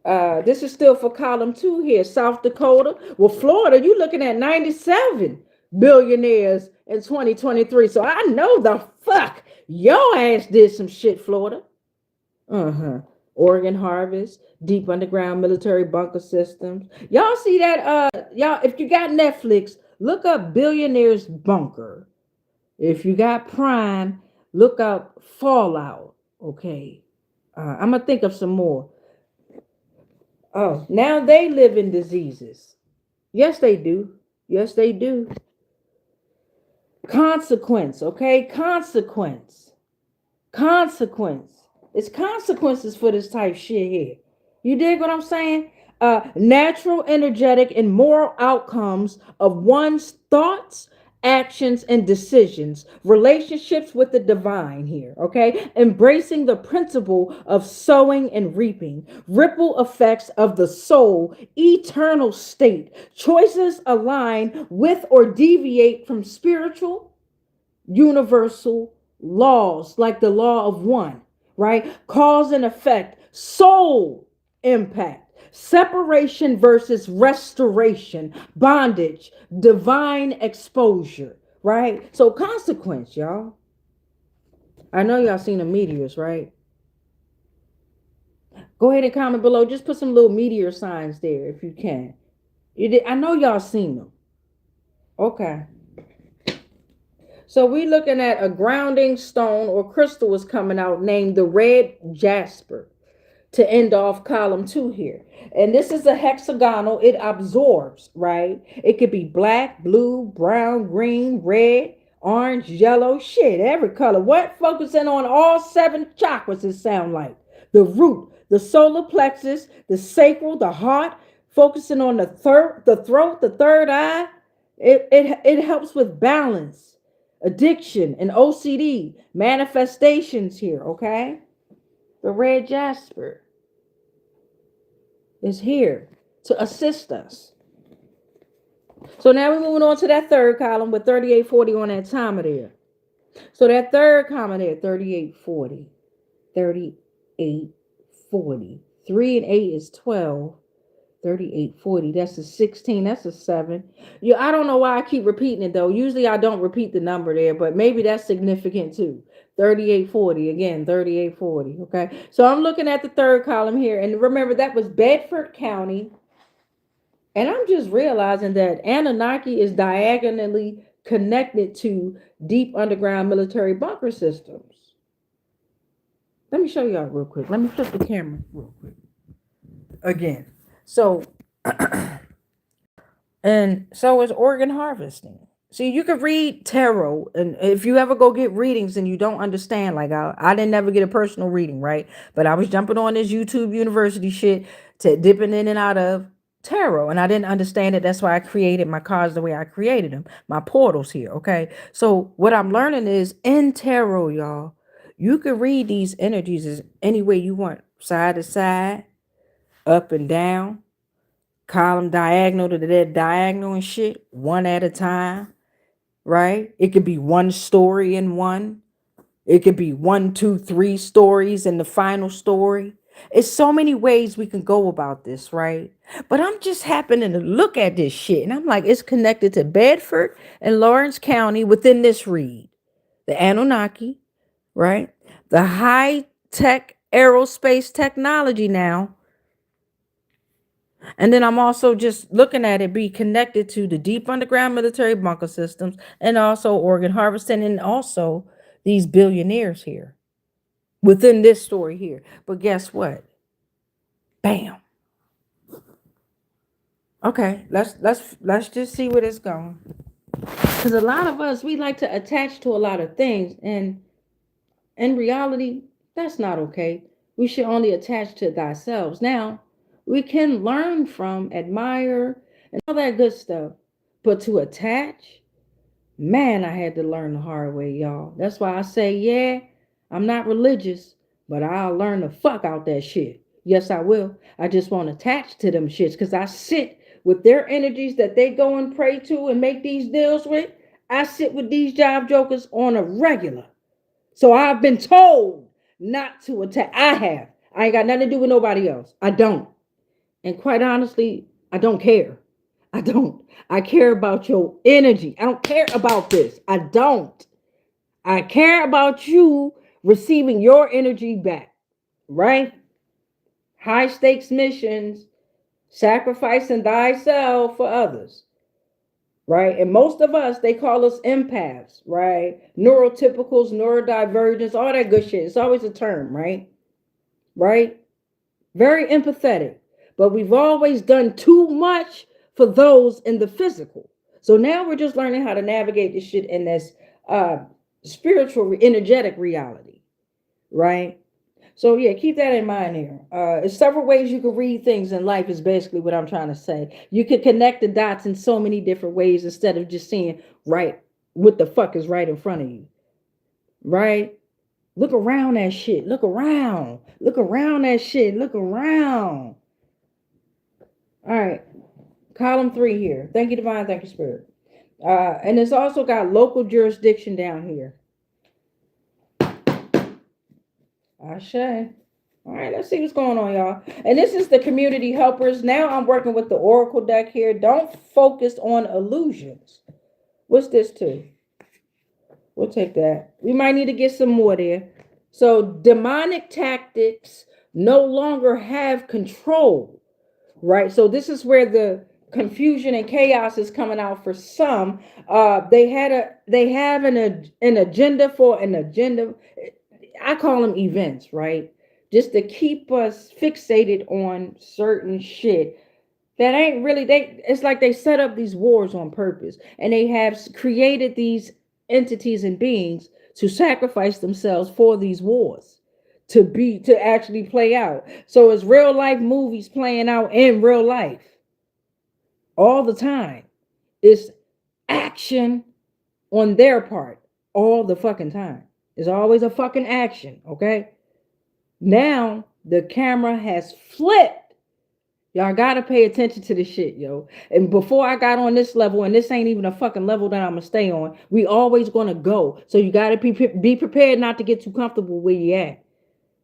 This is still for column 2 here. South Dakota. Well, Florida, you looking at 97 billionaires in 2023. So I know the fuck your ass did some shit, Florida. Oregon Harvest, deep underground military bunker systems. Y'all see that? Y'all, if you got Netflix, look up Billionaires Bunker. If you got Prime, look up Fallout. Okay. I'm gonna think of some more. Oh, now they live in diseases. Yes, they do. Yes, they do. Consequence, okay? Consequence. It's consequences for this type shit here. You dig what I'm saying? Natural, energetic, and moral outcomes of one's thoughts, actions, and decisions. Relationships with the divine here, okay? Embracing the principle of sowing and reaping. Ripple effects of the soul, eternal state. Choices align with or deviate from spiritual, universal laws, like the law of one, right? Cause and effect, soul impact, separation versus restoration, bondage, divine exposure, right? So consequence, y'all. I know y'all seen the meteors, right? Go ahead and comment below. Just put some little meteor signs there if you can. I know y'all seen them. Okay. So we're looking at a grounding stone or crystal is coming out named the red jasper to end off column 2 here. And this is a hexagonal. It absorbs, right? It could be black, blue, brown, green, red, orange, yellow, shit, every color. What? Focusing on all 7 chakras, it sound like. The root, the solar plexus, the sacral, the heart, focusing on the throat, the third eye. It helps with balance, addiction, and OCD manifestations here, okay? The red jasper is here to assist us. So now we're moving on to that third column with 3840 on that timer there. So that third column there, 3840. 3840. 3 and 8 is 12. 3840. That's a 16. That's a 7. Yeah, I don't know why I keep repeating it though. Usually I don't repeat the number there, but maybe that's significant too. 3840 again, 3840. Okay. So I'm looking at the third column here, and remember that was Bedford County. And I'm just realizing that Anunnaki is diagonally connected to deep underground military bunker systems. Let me show y'all real quick. Let me flip the camera real quick. Again. So, and so is organ harvesting. See, you can read tarot, and if you ever go get readings and you don't understand, like I didn't never get a personal reading, right? But I was jumping on this YouTube university shit to dipping in and out of tarot, and I didn't understand it. That's why I created my cards the way I created them, my portals here, okay? So what I'm learning is in tarot, y'all, you can read these energies as any way you want, side to side, up and down, column diagonal to that diagonal and shit, one at a time, right? It could be one story in one. It could be 1, 2, 3 stories in the final story. It's so many ways we can go about this, right? But I'm just happening to look at this shit and I'm like, it's connected to Bedford and Lawrence County within this read. The Anunnaki, right? The high tech aerospace technology now. And then I'm also just looking at it be connected to the deep underground military bunker systems and also organ harvesting and also these billionaires here within this story here. But guess what? Bam. Okay, let's just see where it's going. Because a lot of us we like to attach to a lot of things, and in reality, that's not okay. We should only attach to thyself. Now, we can learn from, admire, and all that good stuff. But to attach, man, I had to learn the hard way, y'all. That's why I say, yeah, I'm not religious, but I'll learn the fuck out that shit. Yes, I will. I just won't attach to them shits because I sit with their energies that they go and pray to and make these deals with. I sit with these job jokers on a regular. So I've been told not to attack. I have. I ain't got nothing to do with nobody else. I don't. And quite honestly, I don't care. I don't. I care about your energy. I don't care about this. I don't. I care about you receiving your energy back, right? High stakes missions, sacrificing thyself for others, right? And most of us, they call us empaths, right? Neurotypicals, neurodivergence, all that good shit. It's always a term, right? Right? Very empathetic, but we've always done too much for those in the physical. So now we're just learning how to navigate this shit in this spiritual, energetic reality, right? So yeah, keep that in mind here. There's several ways you can read things in life is basically what I'm trying to say. You can connect the dots in so many different ways instead of just seeing right what the fuck is right in front of you, right? Look around that shit. Look around. Look around that shit. Look around. All right. Column 3 here. Thank you, Divine. Thank you, Spirit. And it's also got local jurisdiction down here. Ashe. All right, let's see what's going on, y'all. And this is the community helpers. Now I'm working with the Oracle deck here. Don't focus on illusions. What's this too? We'll take that. We might need to get some more there. So demonic tactics no longer have control, right? So this is where the confusion and chaos is coming out for some. They have an agenda for an agenda. I call them events, right? Just to keep us fixated on certain shit that ain't really it's like they set up these wars on purpose, and they have created these entities and beings to sacrifice themselves for these wars to actually play out. So it's real life movies playing out in real life all the time. It's action on their part all the fucking time. It's always a fucking action, okay? Now the camera has flipped. Y'all gotta pay attention to this shit, yo. And before I got on this level, and this ain't even a fucking level that I'm gonna stay on, we always gonna go. So you gotta be prepared not to get too comfortable where you at.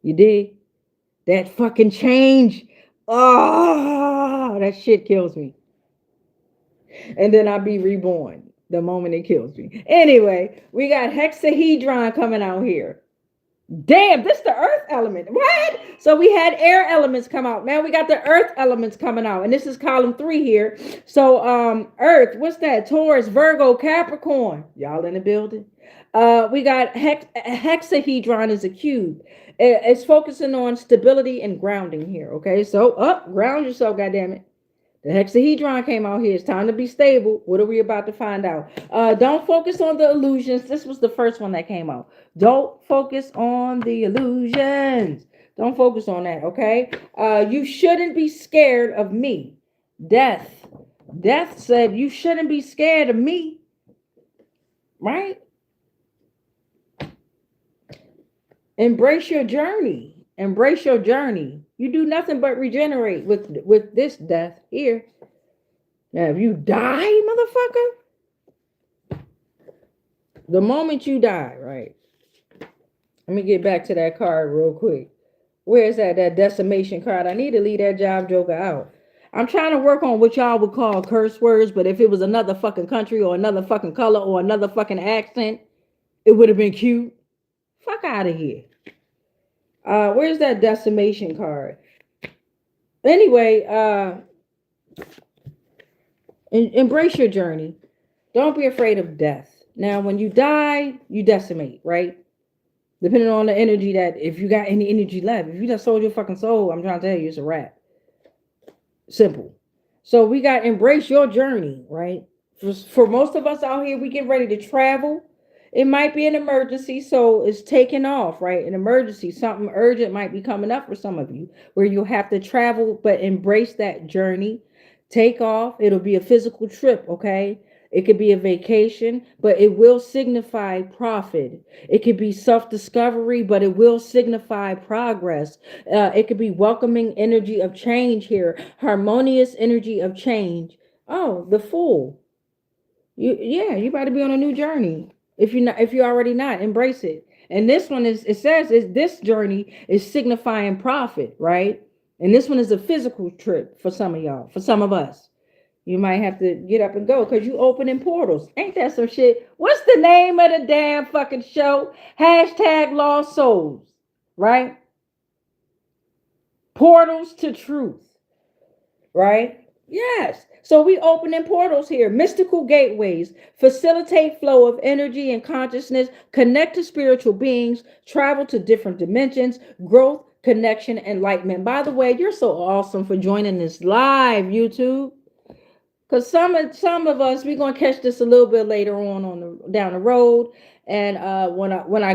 You dig? That fucking change. Oh, that shit kills me. And then I'll be reborn the moment it kills me. Anyway, we got hexahedron coming out here. Damn, this the earth element. What? So we had air elements come out. Now we got the earth elements coming out. And this is column 3 here. So earth, what's that? Taurus, Virgo, Capricorn. Y'all in the building? We got hexahedron is a cube. It's focusing on stability and grounding here. Okay, so ground yourself, goddammit. The hexahedron came out here. It's time to be stable. What are we about to find out? Don't focus on the illusions. This was the first one that came out. Don't focus on the illusions. Don't focus on that, okay? You shouldn't be scared of me. Death. Death said you shouldn't be scared of me. Right? Embrace your journey. Embrace your journey. You do nothing but regenerate with this death here. Now, if you die, motherfucker, The moment you die, right? Let me get back to that card real quick. Where's that decimation card? I need to leave that job joker out. I'm trying to work on what y'all would call curse words, but if it was another fucking country or another fucking color or another fucking accent, it would have been cute. Fuck out of here. Where's that decimation card? Anyway, embrace your journey. Don't be afraid of death. Now, when you die, you decimate, right? Depending on the energy that, if you got any energy left, if you just sold your fucking soul, I'm trying to tell you, it's a wrap. Simple. So we got embrace your journey, right? For most of us out here, we get ready to travel. It might be an emergency, so it's taking off, right? An emergency, something urgent might be coming up for some of you where you'll have to travel, but embrace that journey. Take off. It'll be a physical trip, okay? It could be a vacation, but it will signify profit. It could be self-discovery, but it will signify progress. It could be welcoming energy of change here, harmonious energy of change. Oh, the Fool. You about to be on a new journey. If you're already not, embrace it. And this one this journey is signifying profit, right? And this one is a physical trip for some of y'all, for some of us. You might have to get up and go because you opening portals. Ain't that some shit? What's the name of the damn fucking show? Hashtag Lost Souls, right? Portals to truth, right? Yes. So we opening portals here. Mystical gateways facilitate flow of energy and consciousness, connect to spiritual beings, travel to different dimensions, growth, connection, enlightenment. By the way, you're so awesome for joining this live, YouTube. Because some of us, we're gonna catch this a little bit later on down the road. And when I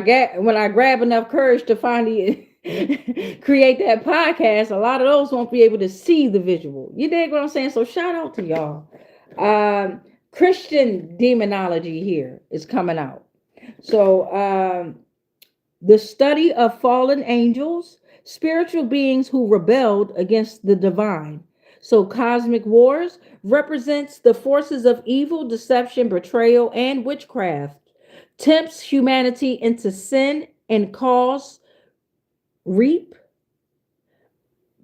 grab enough courage to finally create that podcast, a lot of those won't be able to see the visual. You dig what I'm saying? So shout out to y'all. Christian demonology here is coming out. So the study of fallen angels, spiritual beings who rebelled against the divine. So cosmic wars represents the forces of evil, deception, betrayal, and witchcraft, tempts humanity into sin and cause reap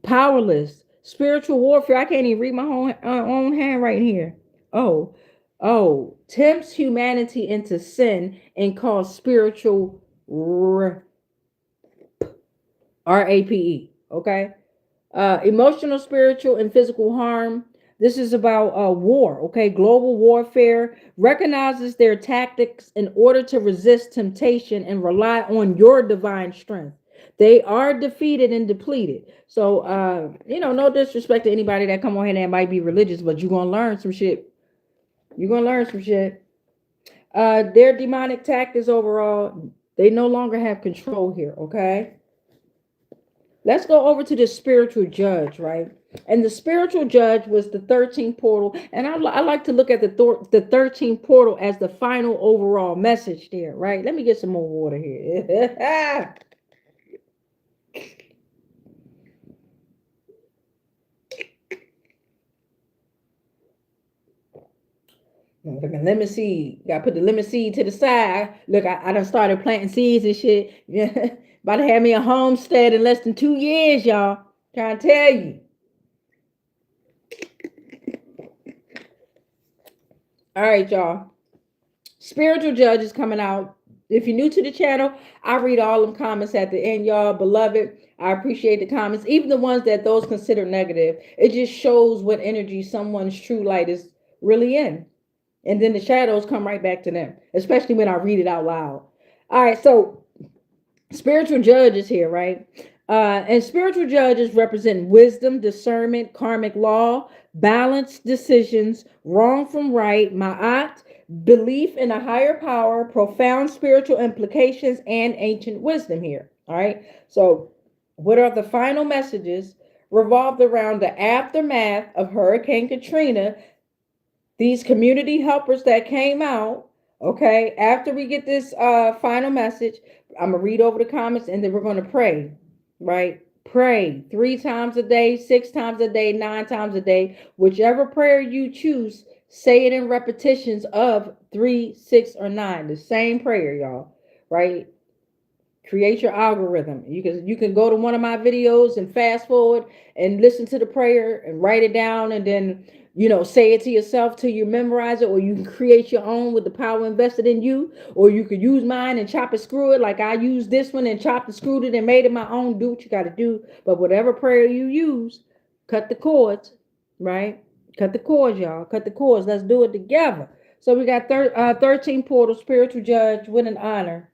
powerless. Spiritual warfare. I can't even read my own handwriting here. Tempts humanity into sin and cause spiritual RAPE. Okay. Emotional, spiritual, and physical harm. This is about war, okay? Global warfare recognizes their tactics in order to resist temptation and rely on your divine strength. They are defeated and depleted. So, no disrespect to anybody that come on here that might be religious, but you're going to learn some shit. You're going to learn some shit. Their demonic tactics overall, they no longer have control here, okay? Let's go over to the spiritual judge, right? And the spiritual judge was the 13th portal. And I like to look at the 13th portal as the final overall message there, right? Let me get some more water here. Lemon seed. Gotta put the lemon seed to the side. Look, I done started planting seeds and shit. Yeah. About to have me a homestead in less than 2 years, y'all. Trying to tell you. All right, y'all. Spiritual judge is coming out. If you're new to the channel, I read all them comments at the end, y'all. Beloved, I appreciate the comments. Even the ones that those consider negative. It just shows what energy someone's true light is really in. And then the shadows come right back to them, especially when I read it out loud. All right, so spiritual judges here, right? And spiritual judges represent wisdom, discernment, karmic law, balanced decisions, wrong from right, ma'at, belief in a higher power, profound spiritual implications, and ancient wisdom here. All right. So what are the final messages revolved around the aftermath of Hurricane Katrina? These community helpers that came out, okay, after we get this final message, I'm going to read over the comments and then we're going to pray, right? Pray 3 times a day, 6 times a day, 9 times a day, whichever prayer you choose, say it in repetitions of 3, 6, or 9. The same prayer, y'all. Right? Create your algorithm. You can go to one of my videos and fast forward and listen to the prayer and write it down, and then say it to yourself till you memorize it, or you can create your own with the power invested in you, or you could use mine and chop and screw it like I used this one and chopped and screwed it and made it my own. Do what you got to do, but whatever prayer you use, cut the cords, right? Cut the cords, y'all. Cut the cords. Let's do it together. So we got 13 portals, spiritual judge, with an honor.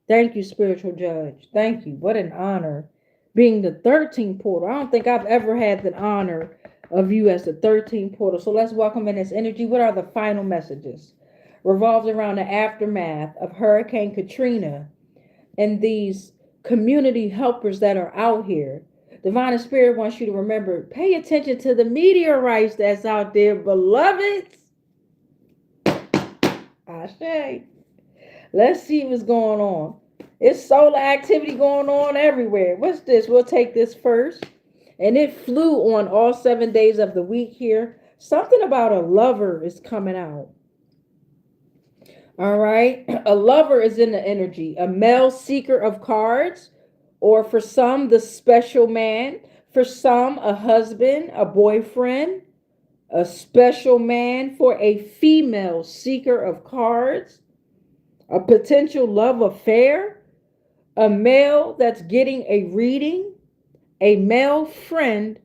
Thank you, spiritual judge. Thank you. What an honor being the 13th portal. I don't think I've ever had the honor of you as the 13th portal. So let's welcome in this energy. What are the final messages? Revolves around the aftermath of Hurricane Katrina and these community helpers that are out here. Divine Spirit wants you to remember, pay attention to the meteorites that's out there, beloveds. I say. Let's see what's going on. It's solar activity going on everywhere. What's this? We'll take this first. And it flew on all 7 days of the week here. Something about a lover is coming out. All right. A lover is in the energy. A male seeker of cards. Or for some, the special man. For some, a husband, a boyfriend. A special man. For a female seeker of cards. A potential love affair, a male that's getting a reading, a male friend,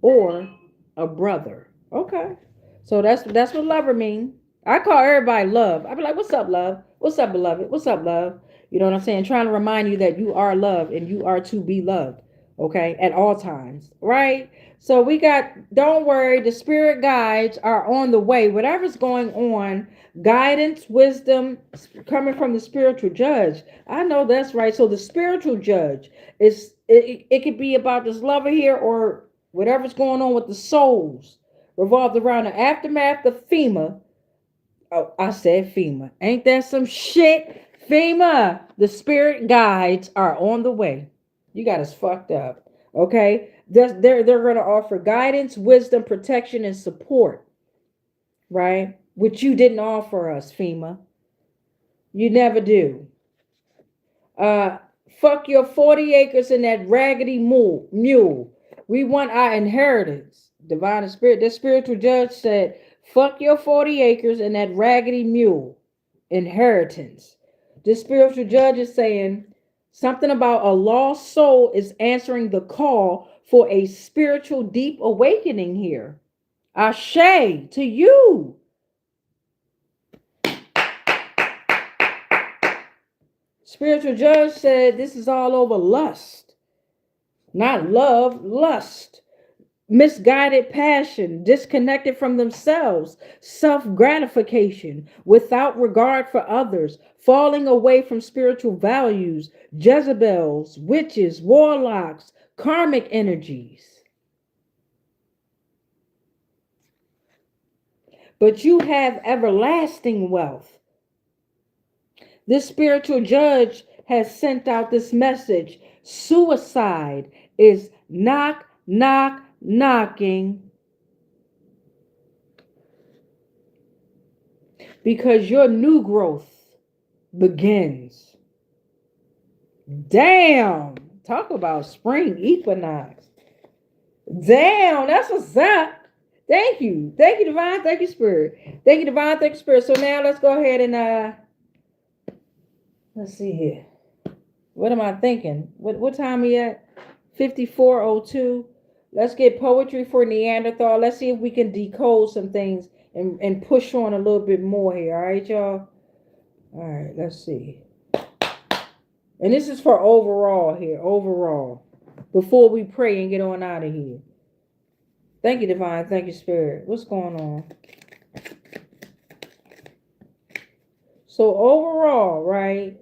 or a brother. Okay. So that's what lover mean. I call everybody love. I be like, what's up, love? What's up, beloved? What's up, love? You know what I'm saying? Trying to remind you that you are loved and you are to be loved. Okay. At all times. Right? So we got, don't worry, the spirit guides are on the way. Whatever's going on, guidance, wisdom coming from the spiritual judge. I know that's right. So the spiritual judge is, it could be about this lover here or whatever's going on with the souls revolved around the aftermath of FEMA. Oh, I said FEMA. Ain't that some shit? FEMA. The spirit guides are on the way. You got us fucked up. Okay? They're going to offer guidance, wisdom, protection, and support. Right? Which you didn't offer us, FEMA. You never do. Fuck your 40 acres and that raggedy mule. We want our inheritance. Divine Spirit. The spiritual judge said, fuck your 40 acres and that raggedy mule. Inheritance. The spiritual judge is saying something about a lost soul is answering the call for a spiritual deep awakening here. Ashe to you. Spiritual judge said this is all over lust. Not love, lust. Misguided passion, disconnected from themselves, self-gratification, without regard for others, falling away from spiritual values, Jezebels, witches, warlocks, karmic energies. But you have everlasting wealth. This spiritual judge has sent out this message. Suicide is knock, knock, knocking, because your new growth begins. Damn. Talk about spring equinox. Damn, that's what's up. Thank you. Thank you, Divine. Thank you, Spirit. Thank you, Divine. Thank you, Spirit. So now let's go ahead and let's see here. What am I thinking? What time are we at? 54:02. Let's get poetry for Neanderthal. Let's see if we can decode some things and push on a little bit more here. All right, y'all? All right, let's see. And this is for overall here. Overall. Before we pray and get on out of here. Thank you, Divine. Thank you, Spirit. What's going on? So overall, right?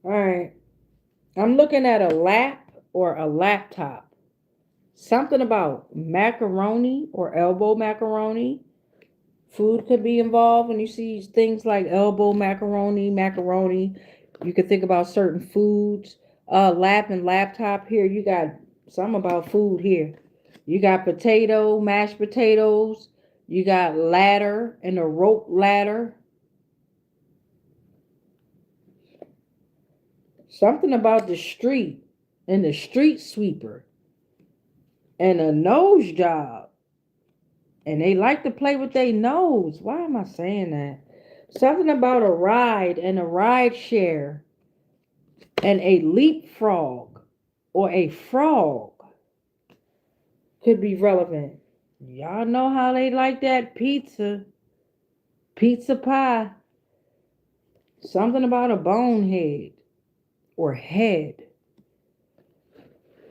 All right. I'm looking at a lap or a laptop. Something about macaroni or elbow macaroni. Food could be involved when you see things like elbow macaroni. You could think about certain foods. Lap and laptop here. You got something about food here. You got potato, mashed potatoes. You got ladder and a rope ladder. Something about the street and the street sweeper and a nose job. And they like to play with their nose. Why am I saying that? Something about a ride and a ride share and a leapfrog or a frog could be relevant. Y'all know how they like that pizza. Pizza pie. Something about a bonehead or head.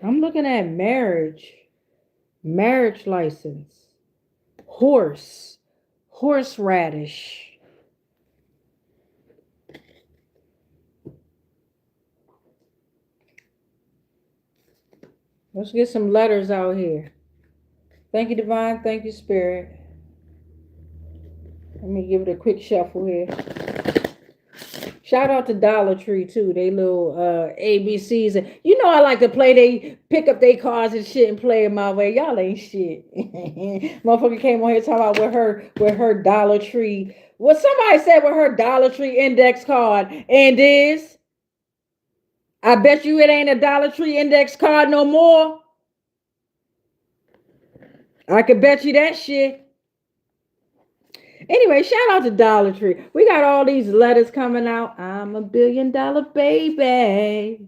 I'm looking at marriage. Marriage license. Horse. Horseradish. Let's get some letters out here. Thank you, Divine. Thank you, Spirit. Let me give it a quick shuffle here. Shout out to Dollar Tree too. They little ABCs. And you know I like to play. They pick up their cards and shit and play it my way. Y'all ain't shit. Motherfucker came on here talking about with her Dollar Tree. What somebody said with her Dollar Tree index card and is. I bet you it ain't a Dollar Tree index card no more. I could bet you that shit. Anyway, shout out to Dollar Tree. We got all these letters coming out. I'm a $1 billion baby.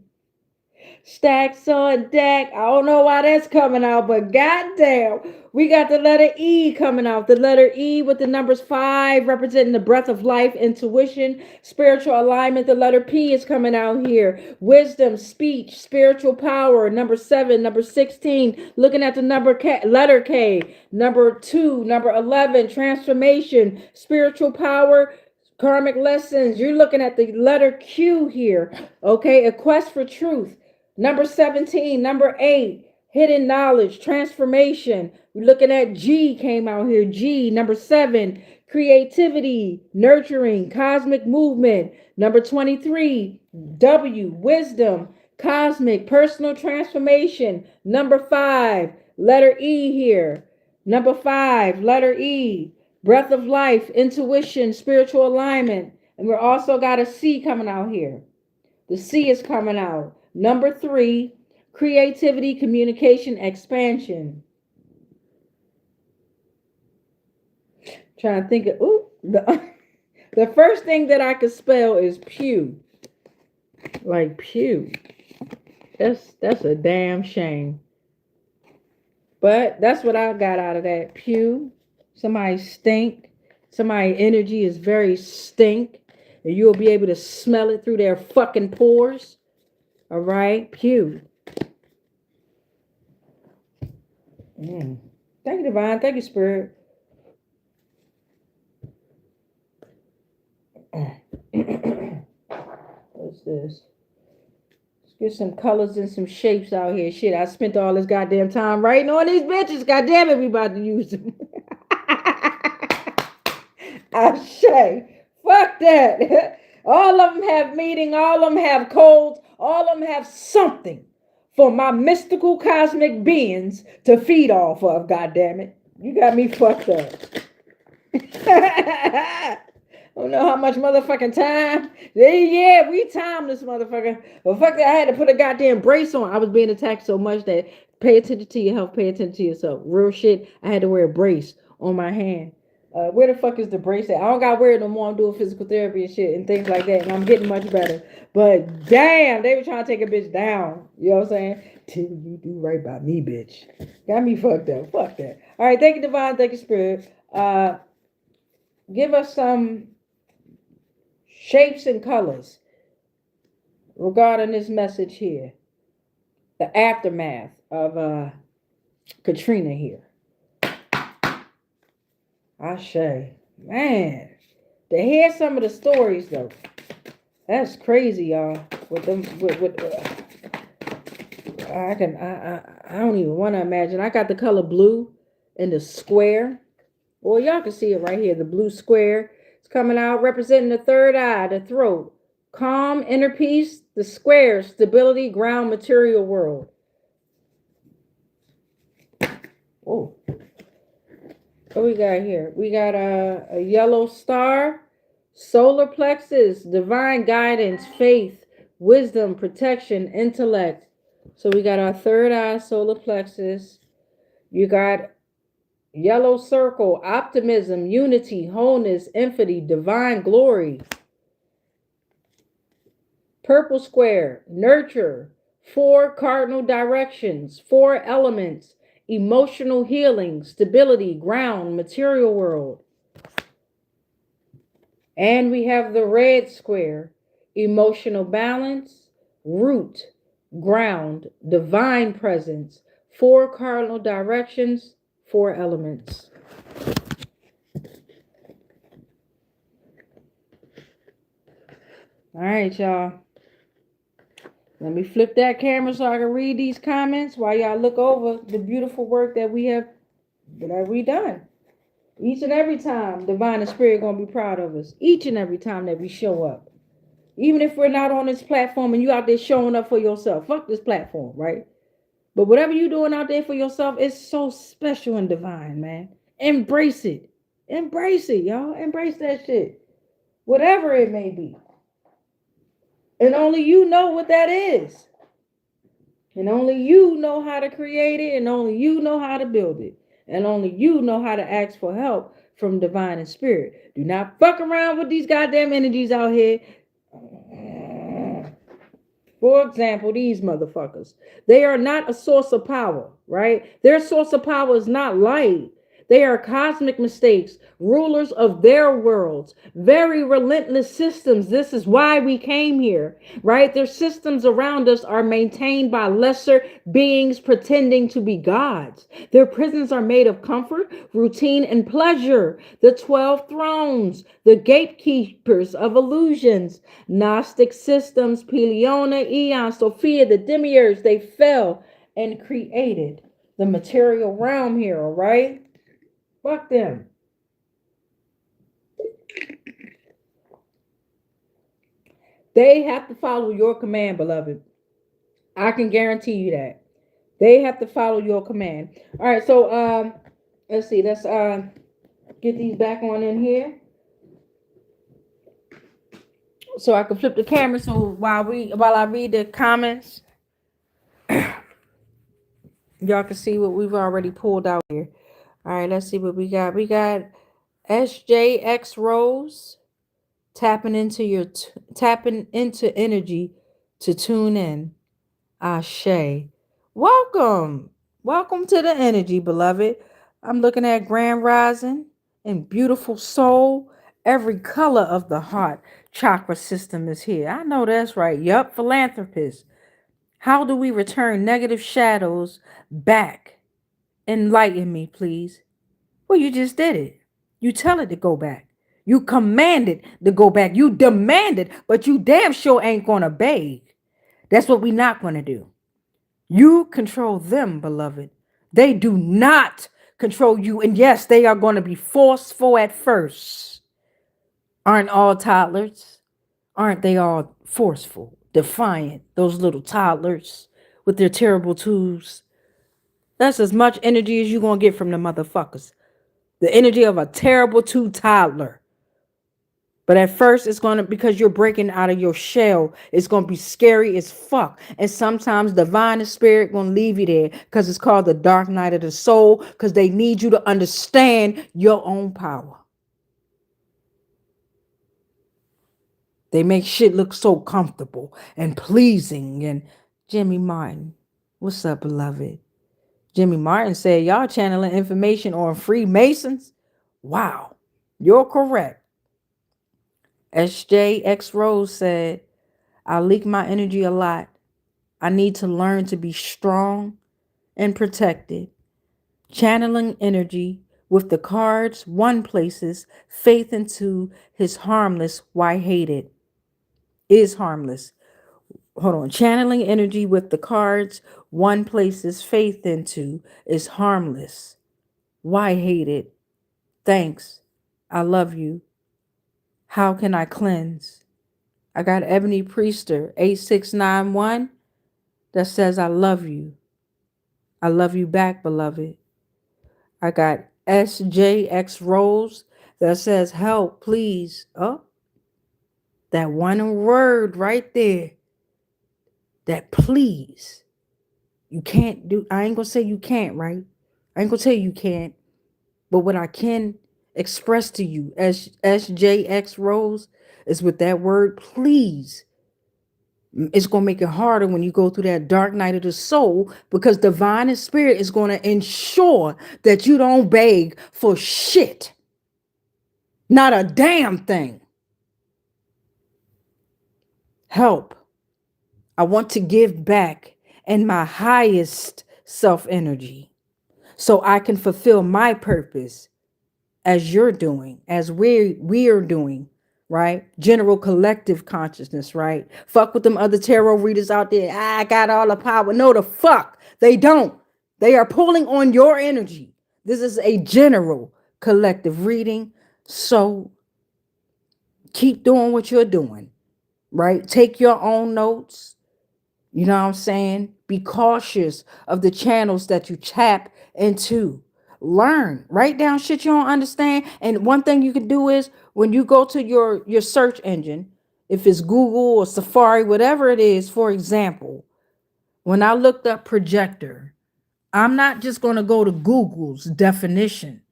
Stacks on deck. I don't know why that's coming out, but goddamn, we got the letter E coming out. The letter E with the numbers 5 representing the breath of life, intuition, spiritual alignment. The letter P is coming out here. Wisdom, speech, spiritual power. Number 7, number 16. Looking at the letter K. Number 2, number 11. Transformation, spiritual power. Karmic lessons. You're looking at the letter Q here. Okay, a quest for truth. Number 17, number 8, hidden knowledge, transformation. We're looking at G came out here. G, number 7, creativity, nurturing, cosmic movement. Number 23, W, wisdom, cosmic, personal transformation. Number 5, letter E here. Number 5, letter E, breath of life, intuition, spiritual alignment. And we're also got a C coming out here. The C is coming out. Number 3, creativity, communication, expansion. Trying to think of, the first thing that I could spell is pew. Like pew. That's a damn shame. But that's what I got out of that. Pew. Somebody stink. Somebody's energy is very stink. And you'll be able to smell it through their fucking pores. All right, pew. Thank you, Divine. Thank you, Spirit. What's this? Let's get some colors and some shapes out here. Shit, I spent all this goddamn time writing on these bitches. Goddamn it, we about to use them. I say, fuck that. All of them have meaning. All of them have codes. All of them have something for my mystical cosmic beings to feed off of, goddammit. You got me fucked up. I don't know how much motherfucking time. Yeah, we timed this motherfucker. But fuck that, I had to put a goddamn brace on. I was being attacked so much that pay attention to your health, pay attention to yourself. Real shit, I had to wear a brace on my hand. Where the fuck is the brace at? I don't got to wear it no more. I'm doing physical therapy and shit and things like that. And I'm getting much better. But damn, they were trying to take a bitch down. You know what I'm saying? Till you do right by me, bitch. Got me fucked up. Fuck that. All right. Thank you, Divine. Thank you, Spirit. Give us some shapes and colors regarding this message here. The aftermath of Katrina here. I say, man, to hear some of the stories though, that's crazy, y'all. With them, I don't even want to imagine. I got the color blue in the square. Well, y'all can see it right here. The blue square is coming out, representing the third eye, the throat, calm, inner peace. The square, stability, ground, material world. Oh, what we got here? We got a yellow star, solar plexus, divine guidance, faith, wisdom, protection, intellect. So we got our third eye, solar plexus. You got yellow circle, optimism, unity, wholeness, infinity, divine glory. Purple square, nurture, four cardinal directions, four elements, emotional healing, stability, ground, material world. And we have the red square, emotional balance, root, ground, divine presence, four cardinal directions, four elements. All right, y'all. Let me flip that camera so I can read these comments while y'all look over the beautiful work that we done. Each and every time, Divine and Spirit gonna be proud of us. Each and every time that we show up. Even if we're not on this platform and you out there showing up for yourself. Fuck this platform, right? But whatever you doing out there for yourself, it's so special and divine, man. Embrace it. Embrace it, y'all. Embrace that shit. Whatever it may be. And only you know what that is. And only you know how to create it, and only you know how to build it. And only you know how to ask for help from divine and spirit. Do not fuck around with these goddamn energies out here. For example, these motherfuckers. They are not a source of power, right? Their source of power is not light. They are cosmic mistakes, rulers of their worlds, very relentless systems. This is why we came here, right? Their systems around us are maintained by lesser beings pretending to be gods. Their prisons are made of comfort, routine, and pleasure. The 12 thrones, the gatekeepers of illusions, Gnostic systems, Pleiona, Eon, Sophia, the demiurge, they fell and created the material realm here, all right? Fuck them. They have to follow your command, beloved. I can guarantee you that. They have to follow your command. All right, so let's see. Let's get these back on in here. So I can flip the camera so while I read the comments, y'all can see what we've already pulled out here. All right, let's see what we got. We got SJX Rose tapping into energy to tune in. Ashe. Welcome. Welcome to the energy, beloved. I'm looking at Grand Rising and beautiful soul. Every color of the heart chakra system is here. I know that's right. Yup, philanthropist. How do we return negative shadows back? Enlighten me, please. Well, you just did it. You tell it to go back. You command it to go back. You demand it, but you damn sure ain't gonna beg. That's what we not gonna do. You control them, beloved. They do not control you. And yes, they are going to be forceful at first. Aren't all toddlers? Aren't they all forceful, defiant? Those little toddlers with their terrible tools. That's as much energy as you're going to get from the motherfuckers. The energy of a terrible toddler. But at first, it's going to, because you're breaking out of your shell, it's going to be scary as fuck. And sometimes divine and spirit going to leave you there because it's called the dark night of the soul, because they need you to understand your own power. They make shit look so comfortable and pleasing. And Jimmy Martin, what's up, beloved? Jimmy Martin said, y'all channeling information on Freemasons? Wow, you're correct. SJX Rose said, I leak my energy a lot. I need to learn to be strong and protected. Channeling energy with the cards, one places faith into his harmless, why hated, is harmless. Hold on. Channeling energy with the cards, one places faith into is harmless. Why hated? Thanks. I love you. How can I cleanse? I got Ebony Priester 8691 that says, I love you. I love you back, beloved. I got SJX Rose that says, help, please. Oh, that one word right there, that please. You can't do, I ain't gonna say you can't, right? I ain't gonna tell you can't. But what I can express to you as SJX Rose is with that word please. It's going to make it harder when you go through that dark night of the soul, because divine and spirit is going to ensure that you don't beg for shit. Not a damn thing. Help. I want to give back in my highest self energy so I can fulfill my purpose as you're doing, as we're doing, right? General collective consciousness, right? Fuck with them other tarot readers out there. I got all the power. No, the fuck. They don't. They are pulling on your energy. This is a general collective reading. So keep doing what you're doing, right? Take your own notes. You know what I'm saying? Be cautious of the channels that you tap into. Learn, write down shit you don't understand. And one thing you can do is when you go to your search engine, if it's Google or Safari, whatever it is, for example, when I looked up projector, I'm not just going to go to Google's definition.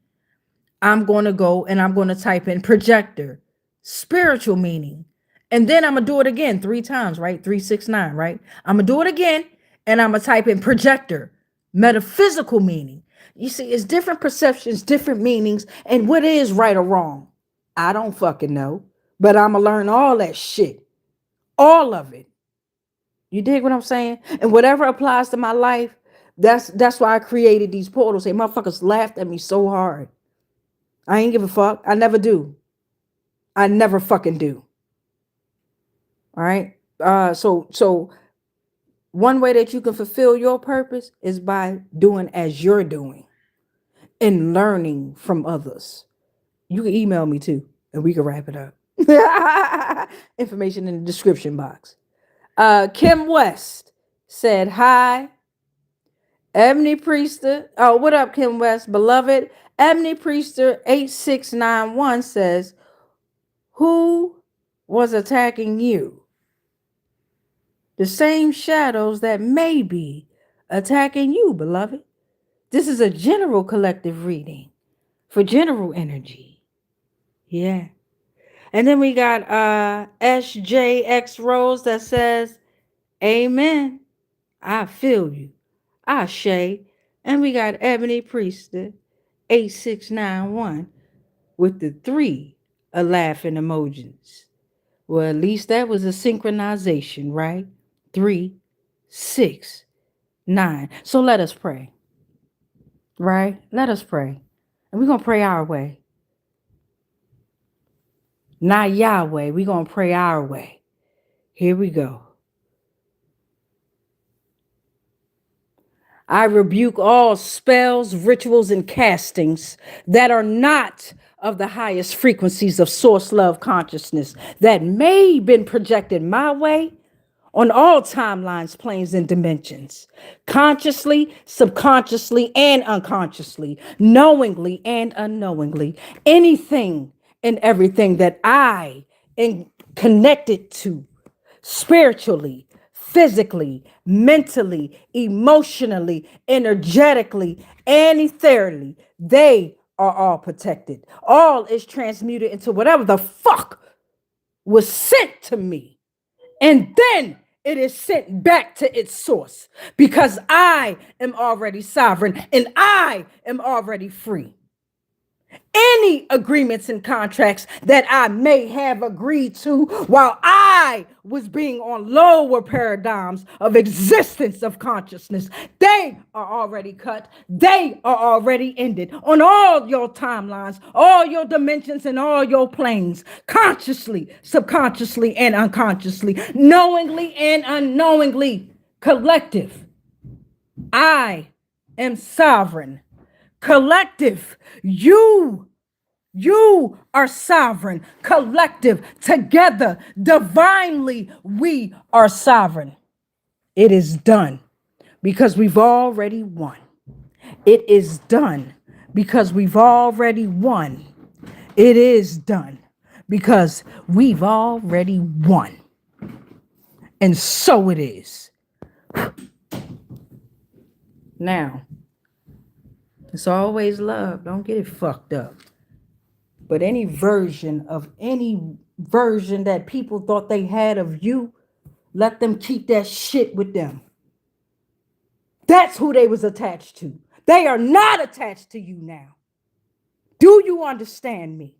I'm going to go and I'm going to type in projector, spiritual meaning. And then I'm going to do it again 3 times, right? 369, right? I'm going to do it again and I'm going to type in projector, metaphysical meaning. You see, it's different perceptions, different meanings. And what is right or wrong? I don't fucking know. But I'm going to learn all that shit. All of it. You dig what I'm saying? And whatever applies to my life, that's why I created these portals. Hey, motherfuckers laughed at me so hard. I ain't give a fuck. I never do. I never fucking do. All right. So one way that you can fulfill your purpose is by doing as you're doing and learning from others. You can email me too, and we can wrap it up. Information in the description box. Kim West said, hi. Ebony Priester. Oh, what up, Kim West? Beloved. Ebony Priester 8691 says, who was attacking you? The same shadows that may be attacking you, beloved. This is a general collective reading for general energy. Yeah. And then we got SJX Rose that says, amen. I feel you. Ashe. And we got Ebony Priester 8691 with the 3 laughing emojis. Well, at least that was a synchronization, right? 3, 6, 9. So let us pray, right? Let us pray. And we're going to pray our way. Not Yahweh. We're going to pray our way. Here we go. I rebuke all spells, rituals, and castings that are not of the highest frequencies of source love consciousness that may have been projected my way on all timelines, planes, and dimensions, consciously, subconsciously, and unconsciously, knowingly and unknowingly. Anything and everything that I am connected to spiritually, physically, mentally, emotionally, energetically, and ethereally, they are all protected. All is transmuted into whatever the fuck was sent to me. And then it is sent back to its source because I am already sovereign and I am already free. Any agreements and contracts that I may have agreed to while I was being on lower paradigms of existence of consciousness, they are already cut. They are already ended on all your timelines, all your dimensions, and all your planes, consciously, subconsciously, and unconsciously, knowingly and unknowingly. Collective, I am sovereign. Collective, you are sovereign. Collective, together, divinely, we are sovereign. It is done because we've already won. It is done because we've already won. It is done because we've already won. And so it is. Now, it's always love. Don't get it fucked up. But any version that people thought they had of you, let them keep that shit with them. That's who they was attached to. They are not attached to you now. Do you understand me?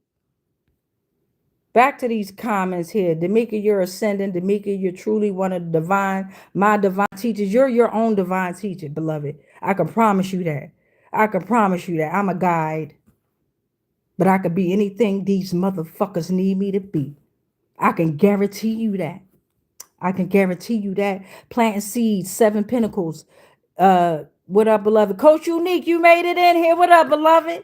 Back to these comments here. D'Amica, you're ascending. D'Amica, you're truly one of the divine, my divine teachers. You're your own divine teacher, beloved. I can promise you that. I can promise you that. I'm a guide. But I could be anything these motherfuckers need me to be. I can guarantee you that. I can guarantee you that. Planting seeds, 7 Pentacles. What up, beloved? Coach Unique, you made it in here. What up, beloved?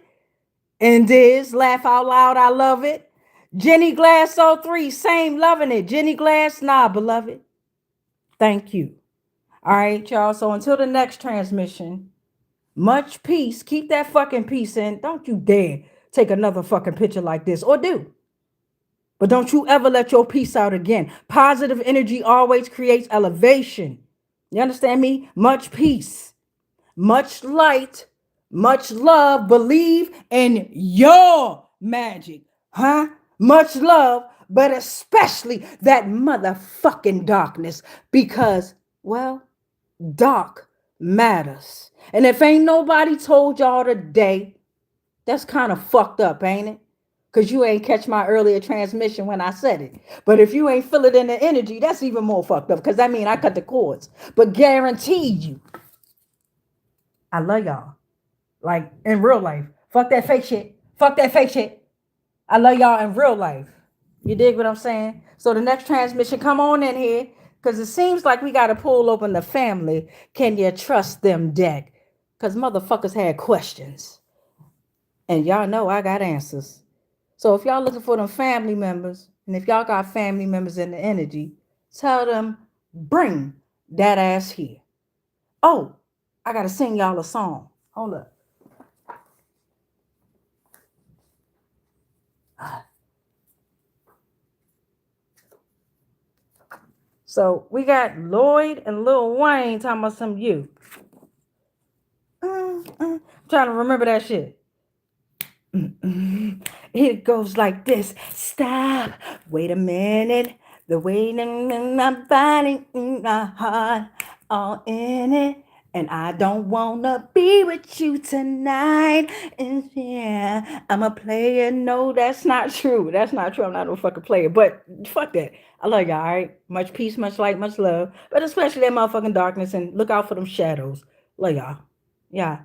And this, laugh out loud, I love it. Jenny Glass 03, same, loving it. Jenny Glass, nah, beloved. Thank you. All right, y'all. So until the next transmission, much peace. Keep that fucking peace in. Don't you dare take another fucking picture like this, or do. But don't you ever let your peace out again. Positive energy always creates elevation. You understand me? Much peace, much light, much love. Believe in your magic, huh? Much love, but especially that motherfucking darkness, because, well, dark matters. And if ain't nobody told y'all today, that's kind of fucked up, ain't it? Because you ain't catch my earlier transmission when I said it. But if you ain't feel it in the energy, that's even more fucked up, because that means I cut the cords. But guaranteed you, I love y'all. Like, in real life. Fuck that fake shit. Fuck that fake shit. I love y'all in real life. You dig what I'm saying? So the next transmission, come on in here, because it seems like we got to pull open the family. Can you trust them deck? Because motherfuckers had questions. And y'all know I got answers. So if y'all looking for them family members, and if y'all got family members in the energy, tell them, bring that ass here. Oh, I got to sing y'all a song. Hold up. So we got Lloyd and Lil Wayne talking about some you. I'm trying to remember that shit. It goes like this. Stop. Wait a minute. The waiting, I'm finding my heart all in it. And I don't wanna be with you tonight. And yeah, I'm a player. No, that's not true. That's not true. I'm not no fucking player. But fuck that. I love y'all, all right? Much peace, much light, much love. But especially that motherfucking darkness. And look out for them shadows. Love y'all. Yeah.